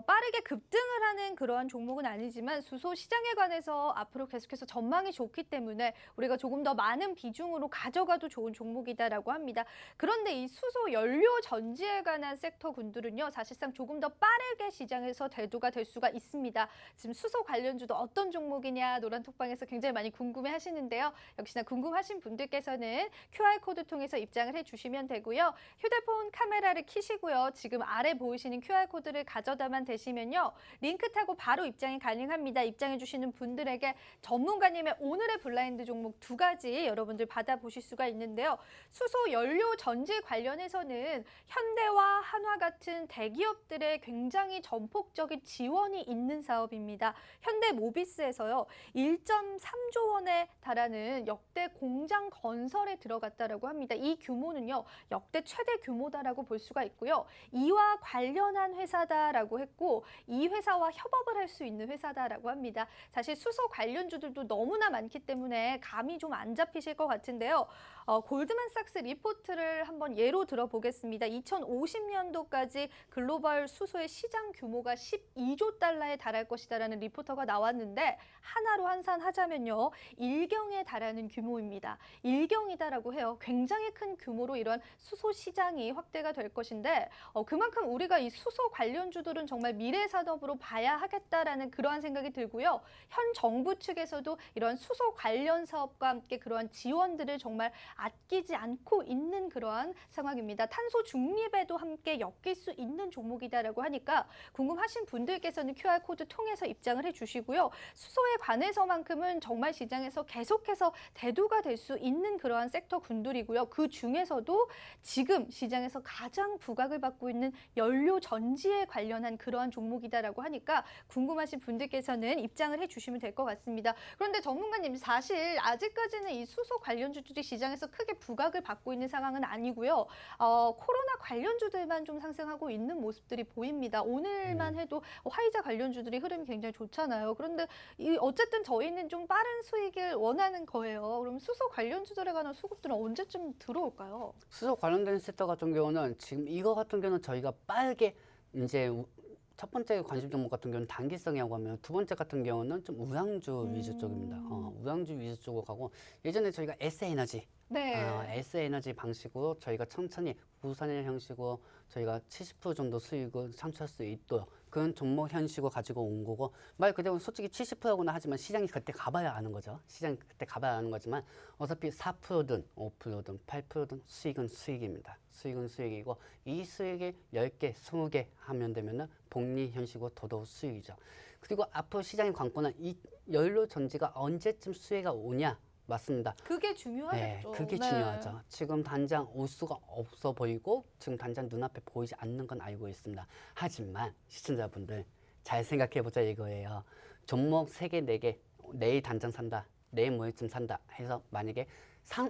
빠르게 급등을 하는 그러한 종목은 아니지만 수소 시장에 관해서 앞으로 계속해서 전망이 좋기 때문에 우리가 조금 더 많은 비중으로 가져가도 좋은 종목이다라고 합니다. 그런데 이 수소 연료 전지에 관한 섹터군들은요, 사실상 조금 더 빠르게 시장에서 대두가 될 수가 있습니다. 지금 수소 관련주도 어떤 종목이냐 노란톡방에서 굉장히 많이 궁금해 하시는데요. 역시나 궁금하신 분들께서는 QR코드 통해서 입장을 해주시면 되고요. 휴대폰 카메라를 켜시고요. 지금 아래 보이시는 QR코드를 가져다만 대시면요. 링크 타고 바로 입장이 가능합니다. 입장해 주시는 분들에게 전문가님의 오늘의 블라인드 종목 두 가지 여러분들 받아보실 수가 있는데요. 수소 연료 전지 관련해서는 현대와 한화 같은 대기업들의 굉장히 전폭적인 지원이 있는 사업입니다. 현대모비스에서요. 1.3조 원에 달하는 역대 공장 건설에 들어갔다라고 합니다. 이 규모는요, 역대 최대 규모다라고 볼 수가 있고요. 이와 관련한 회사다라고 했고, 이 회사와 협업을 할 수 있는 회사다라고 합니다. 사실 수소 관련주들도 너무나 많기 때문에 감이 좀 안 잡히실 것 같은데요. 골드만삭스 리포트를 한번 예로 들어보겠습니다. 2050년도까지 글로벌 수소의 시장 규모가 12조 달러에 달할 것이다라는 리포터가 나왔는데 하나로 환산하자면요. 1경에 달하는 규모입니다. 1경이다라고 해요. 굉장히 큰 규모로 이런 수소 시장이 확대가 될 것인데 그만큼 우리가 이 수소 관련주들은 정말 미래 산업으로 봐야 하겠다라는 그러한 생각이 들고요. 현 정부 측에서도 이런 수소 관련 사업과 함께 그러한 지원들을 정말 아끼지 않고 있는 그러한 상황입니다. 탄소 중립에도 함께 엮일 수 있는 종목이다라고 하니까 궁금하신 분들께서는 QR코드 통해서 입장을 해주시고요. 수소에 관해서만큼은 정말 시장에서 계속해서 대두가 될 수 있는 그러한 섹터 군들이고요. 그 중에서도 지금 시장에서 가장 부각을 받고 있는 연료 전지에 관련한 그러한 종목이다라고 하니까 궁금하신 분들께서는 입장을 해주시면 될 것 같습니다. 그런데 전문가님, 사실 아직까지는 이 수소 관련주들이 시장에서 크게 부각을 받고 있는 상황은 아니고요. 코로나 관련주들만 좀 상승하고 있는 모습들이 보입니다. 오늘만 해도 화이자 관련주들이 흐름이 굉장히 좋잖아요. 그런데 어쨌든 저희는 좀 빠른 수익을 원하는 거예요. 그럼 수소 관련주들에 관한 수급들은 언제쯤 들어올까요?
수소 관련된 섹터 같은 경우는 지금 이거 같은 경우는 저희가 빠르게 이제 첫 번째 관심 종목 같은 경우는 단기성이라고 하면 두 번째 같은 경우는 좀 우량주 위주 쪽입니다. 우량주 위주 쪽으로 가고 예전에 저희가 S에너지
네.
S에너지 방식으로 저희가 천천히 우선의 형식으로 저희가 70% 정도 수익을 창출할 수 있도록 그런 종목 형식으로 가지고 온 거고 말 그대로 솔직히 70%라고는 하지만 시장이 그때 가봐야 아는 거죠. 시장이 그때 가봐야 아는 거지만 어차피 4%든 5%든 8%든 수익은 수익입니다. 수익은 수익이고 이 수익을 10개, 20개 하면 되면은 복리 형식으로 더더욱 수익이죠. 그리고 앞으로 시장의 관건은 이 연료 전지가 언제쯤 수혜가 오냐 맞습니다.
그게 중요하겠죠.
네, 그게
네.
중요하죠. 지금 당장 올 수가 없어 보이고 지금 당장 눈앞에 보이지 않는 건 알고 있습니다. 하지만 시청자분들 잘 생각해 보자 이거예요. 종목 3개, 4개 내일 당장 산다. 내일 모레쯤 산다 해서 만약에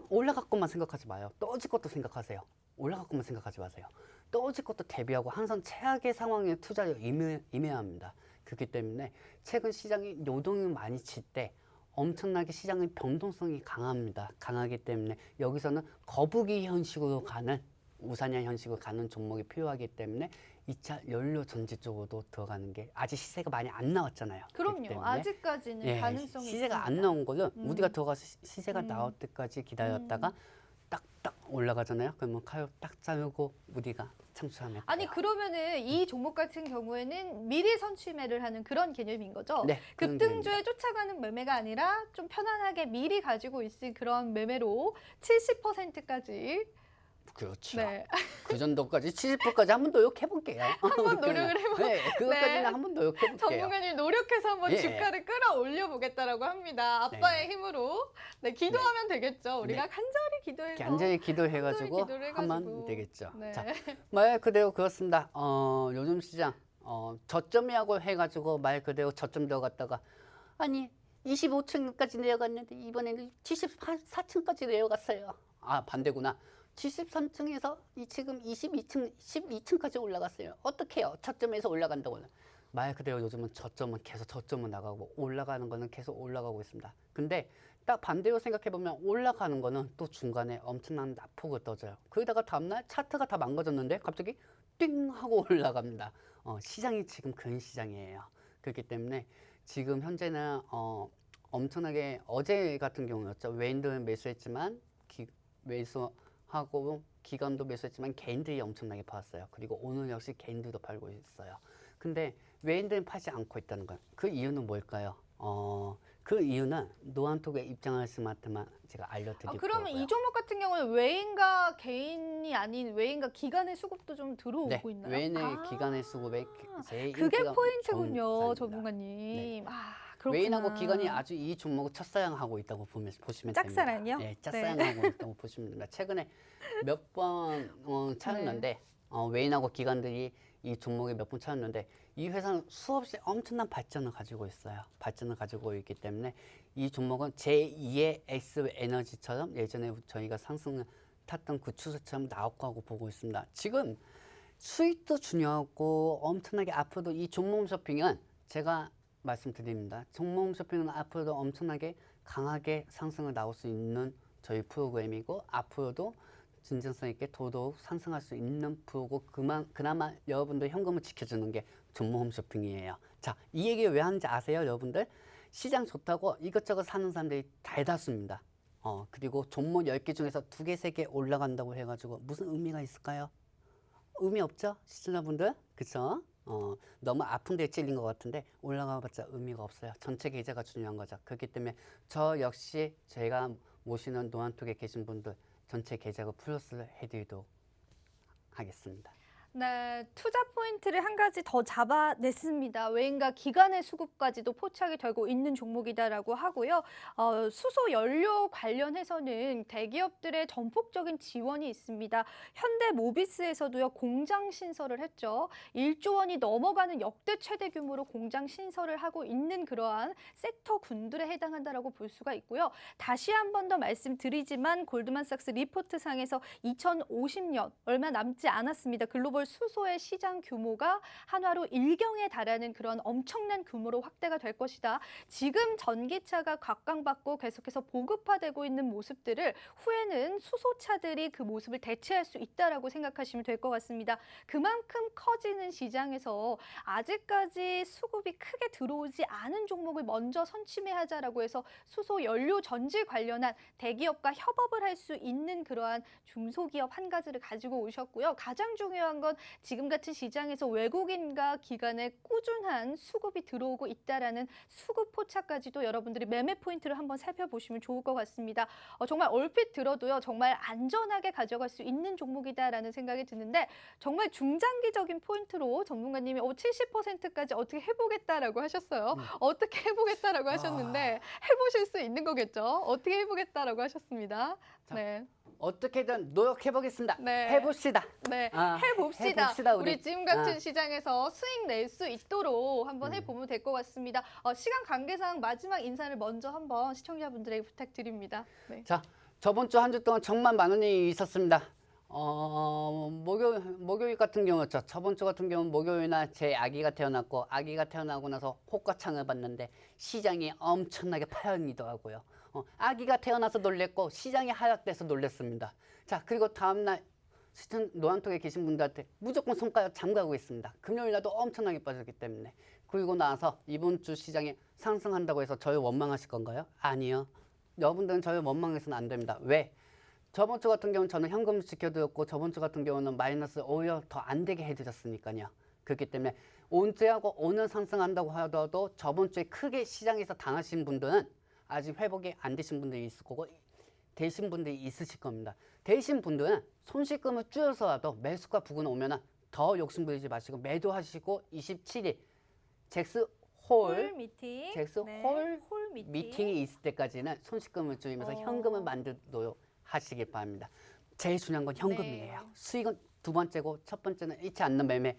올라갈 것만 생각하지 마요. 떨어질 것도 생각하세요. 올라갈 것만 생각하지 마세요. 떨어질 것도 대비하고 항상 최악의 상황에 투자를 임해야 합니다. 그렇기 때문에 최근 시장이 요동이 많이 칠 때 엄청나게 시장의 변동성이 강합니다. 강하기 때문에 여기서는 거북이 형식으로 가는 우산형 형식으로 가는 종목이 필요하기 때문에 2차 연료 전지 쪽으로도 들어가는 게 아직 시세가 많이 안 나왔잖아요.
그럼요. 아직까지는 가능성이
시세가
있습니다.
안 나온 거는 우리가 들어가서 시세가 나올 때까지 기다렸다가 딱딱 올라가잖아요. 그러면 칼을 딱 자르고 우리가 창출하면
아니
돼요.
그러면은 이 종목 같은 경우에는 미리 선취매를 하는 그런 개념인 거죠?
네, 그런
급등주에 쫓아가는 매매가 아니라 좀 편안하게 미리 가지고 있을 그런 매매로 70%까지
그렇죠.
네.
그 정도까지 70%까지 한번 노력해볼게요.
한번 노력을 해보.
네, 그것까지는
네.
한번 노력해볼게요.
전문가님 노력해서 한번
예.
주가를 끌어올려 보겠다라고 합니다. 아빠의 힘으로. 네, 기도하면 되겠죠. 우리가
네.
간절히 기도해서.
간절히 기도해가지고
기도를 해가지고.
하면 되겠죠.
네.
자, 말 그대로 그렇습니다. 요즘 시장 저점이라고 해가지고 말 그대로 저점 들어갔다가 아니 25층까지 내려갔는데 이번에는 74층까지 내려갔어요. 아 반대구나. 73층에서 지금 22층, 12층까지 올라갔어요. 어떻게 해요? 저점에서 올라간다고는. 말 그대로 요즘은 저점은 계속 저점은 나가고 올라가는 거는 계속 올라가고 있습니다. 근데 딱 반대로 생각해보면 올라가는 거는 또 중간에 엄청난 낙폭을 떠줘요. 그러다가 다음날 차트가 다 망가졌는데 갑자기 띵 하고 올라갑니다. 시장이 지금 그런 시장이에요. 그렇기 때문에 지금 현재는 엄청나게 어제 같은 경우였죠. 외인들은 매수했지만 매수하고 기관도 매수했지만 개인들이 엄청나게 팔았어요. 그리고 오늘 역시 개인들도 팔고 있어요. 근데 외인들은 팔지 않고 있다는 건 그 이유는 뭘까요? 그 이유는 노안톡에 입장하시면만 제가 알려드릴
그러면
거고요.
이 종목 같은 경우는 외인과 개인이 아닌 외인과 기관의 수급도 좀 들어오고
네,
있나요?
외인의 기관의 수급에 제일
그게
인기가
포인트군요,
좋은
전문가님.
네.
그렇구나.
외인하고 기관이 아주 이 종목을 첫사랑하고 있다고 보시면
짝사랑이요?
됩니다. 네, 짝사랑하고 있다고 보시면 됩니다. 최근에 몇 번 찾았는데 외인하고 기관들이 이 종목에 몇 번 찾았는데 이 회사는 수없이 엄청난 발전을 가지고 있어요. 발전을 가지고 있기 때문에 이 종목은 제2의 X에너지처럼 예전에 저희가 상승을 탔던 그 추세처럼 나올 거라고 보고 있습니다. 지금 수익도 중요하고 엄청나게 앞으로도 이 종목 쇼핑은 제가 말씀드립니다. 종목 쇼핑은 앞으로도 엄청나게 강하게 상승을 나올 수 있는 저희 프로그램이고 앞으로도 진정성 있게 더더욱 상승할 수 있는 프로고 그나마 여러분들 현금을 지켜주는 게 종목 홈쇼핑이에요. 자, 이 얘기 왜 하는지 아세요, 여러분들? 시장 좋다고 이것저것 사는 사람들이 대다수입니다. 그리고 종목 10개 중에서 2개, 3개 올라간다고 해가지고 무슨 의미가 있을까요? 의미 없죠? 시청자분들? 그쵸? 너무 아픈 데 찔린 것 같은데 올라가봤자 의미가 없어요. 전체 계좌가 중요한 거죠. 그렇기 때문에 저 역시 제가 모시는 노안톡에 계신 분들 전체 계좌가 플러스를 해드리도록 하겠습니다.
네, 투자 포인트를 한 가지 더 잡아냈습니다. 외인과 기관의 수급까지도 포착이 되고 있는 종목이다라고 하고요. 수소 연료 관련해서는 대기업들의 전폭적인 지원이 있습니다. 현대모비스에서도요, 공장 신설을 했죠. 1조 원이 넘어가는 역대 최대 규모로 공장 신설을 하고 있는 그러한 섹터 군들에 해당한다라고 볼 수가 있고요. 다시 한 번 더 말씀드리지만 골드만삭스 리포트상에서 2050년 얼마 남지 않았습니다. 글로벌 수소의 시장 규모가 한화로 1경에 달하는 그런 엄청난 규모로 확대가 될 것이다. 지금 전기차가 각광받고 계속해서 보급화되고 있는 모습들을 후에는 수소차들이 그 모습을 대체할 수 있다라고 생각하시면 될 것 같습니다. 그만큼 커지는 시장에서 아직까지 수급이 크게 들어오지 않은 종목을 먼저 선취매하자라고 해서 수소 연료 전지 관련한 대기업과 협업을 할 수 있는 그러한 중소기업 한 가지를 가지고 오셨고요. 가장 중요한 건 지금 같은 시장에서 외국인과 기관의 꾸준한 수급이 들어오고 있다라는 수급 포착까지도 여러분들이 매매 포인트를 한번 살펴보시면 좋을 것 같습니다. 정말 얼핏 들어도요. 정말 안전하게 가져갈 수 있는 종목이다라는 생각이 드는데 정말 중장기적인 포인트로 전문가님이 70%까지 어떻게 해보겠다라고 하셨어요. 어떻게 해보겠다라고 하셨는데 해보실 수 있는 거겠죠. 어떻게 해보겠다라고 하셨습니다.
자,
네.
어떻게든 노력해보겠습니다.
네.
해봅시다.
네,
아,
해봅시다.
해봅시다,
우리 지금 같은
아.
시장에서 수익 낼 수 있도록 한번 해보면 될 것 같습니다. 시간 관계상 마지막 인사를 먼저 한번 시청자분들에게 부탁드립니다. 네.
자, 저번 주 한 주 동안 정말 많은 일이 있었습니다. 목요일 같은 경우였죠. 저번 주 같은 경우는 목요일 날 제 아기가 태어났고 아기가 태어나고 나서 호가창을 봤는데 시장이 엄청나게 파열이더라고요. 아기가 태어나서 놀랬고 시장이 하락돼서 놀랬습니다. 자, 그리고 다음날 시청 노란톡에 계신 분들한테 무조건 손가락 잠가고 있습니다. 금요일 날도 엄청나게 빠졌기 때문에. 그리고 나서 이번 주 시장이 상승한다고 해서 저를 원망하실 건가요? 아니요. 여러분들은 저를 원망해서는 안 됩니다. 왜? 저번 주 같은 경우는 저는 현금 지켜드렸고 저번 주 같은 경우는 마이너스 오히려 더 안 되게 해드렸으니까요. 그렇기 때문에 언제하고 오늘 상승한다고 하더라도 저번 주에 크게 시장에서 당하신 분들은 아직 회복이 안 되신 분들이 있을 거고 되신 분들이 있으실 겁니다. 되신 분들은 손실금을 줄여서라도 매수가 부근 오면 더 욕심 부리지 마시고 매도하시고 27일 잭스 홀
미팅.
잭스
네,
홀
홀 미팅.
미팅이 있을 때까지는 손실금을 줄이면서 현금을 만들도록 하시길 바랍니다. 제일 중요한 건 현금이에요.
네.
수익은 두 번째고 첫 번째는 잃지 않는 매매.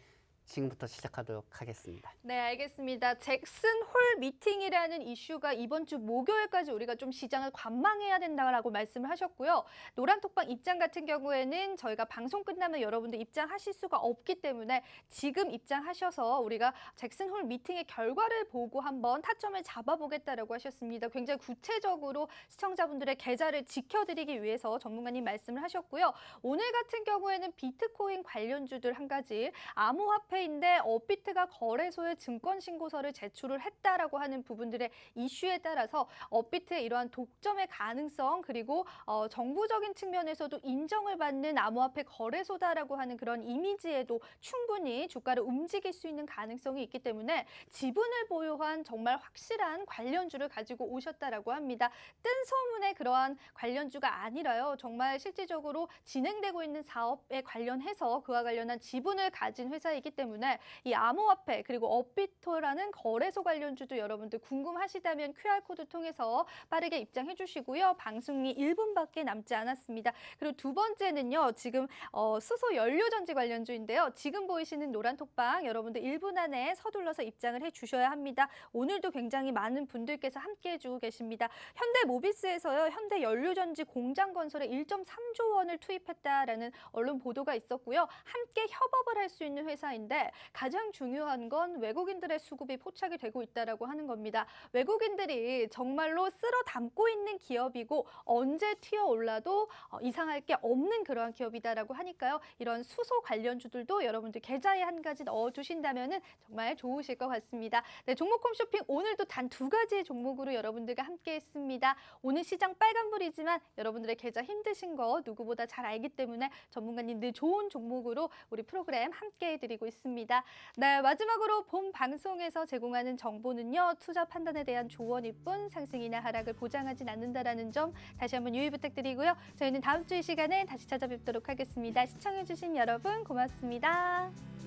지금부터 시작하도록 하겠습니다.
네, 알겠습니다. 잭슨 홀 미팅이라는 이슈가 이번 주 목요일까지 우리가 좀 시장을 관망해야 된다라고 말씀을 하셨고요. 노란톡방 입장 같은 경우에는 저희가 방송 끝나면 여러분들 입장하실 수가 없기 때문에 지금 입장하셔서 우리가 잭슨 홀 미팅의 결과를 보고 한번 타점을 잡아보겠다라고 하셨습니다. 굉장히 구체적으로 시청자분들의 계좌를 지켜드리기 위해서 전문가님 말씀을 하셨고요. 오늘 같은 경우에는 비트코인 관련주들 한 가지 암호화폐 인데 업비트가 거래소에 증권 신고서를 제출을 했다라고 하는 부분들의 이슈에 따라서 업비트의 이러한 독점의 가능성 그리고 정부적인 측면에서도 인정을 받는 암호화폐 거래소다라고 하는 그런 이미지에도 충분히 주가를 움직일 수 있는 가능성이 있기 때문에 지분을 보유한 정말 확실한 관련주를 가지고 오셨다라고 합니다. 뜬 소문의 그러한 관련주가 아니라요. 정말 실질적으로 진행되고 있는 사업에 관련해서 그와 관련한 지분을 가진 회사이기 때문에 이 암호화폐 그리고 업비트라는 거래소 관련주도 여러분들 궁금하시다면 QR코드 통해서 빠르게 입장해 주시고요. 방송이 1분밖에 남지 않았습니다. 그리고 두 번째는요. 지금 수소 연료전지 관련주인데요. 지금 보이시는 노란 톡방 여러분들 1분 안에 서둘러서 입장을 해 주셔야 합니다. 오늘도 굉장히 많은 분들께서 함께해 주고 계십니다. 현대모비스에서요. 현대 연료전지 공장 건설에 1.3조 원을 투입했다라는 언론 보도가 있었고요. 함께 협업을 할 수 있는 회사인데 가장 중요한 건 외국인들의 수급이 포착이 되고 있다라고 하는 겁니다. 외국인들이 정말로 쓸어 담고 있는 기업이고 언제 튀어올라도 이상할 게 없는 그러한 기업이다라고 하니까요. 이런 수소 관련주들도 여러분들 계좌에 한 가지 넣어주신다면 정말 좋으실 것 같습니다. 네, 종목 홈쇼핑 오늘도 단 두 가지의 종목으로 여러분들과 함께했습니다. 오늘 시장 빨간불이지만 여러분들의 계좌 힘드신 거 누구보다 잘 알기 때문에 전문가님 늘 좋은 종목으로 우리 프로그램 함께해드리고 있습니다. 네, 마지막으로 본 방송에서 제공하는 정보는요. 투자 판단에 대한 조언일 뿐 상승이나 하락을 보장하진 않는다라는 점 다시 한번 유의 부탁드리고요. 저희는 다음 주 이 시간에 다시 찾아뵙도록 하겠습니다. 시청해주신 여러분 고맙습니다.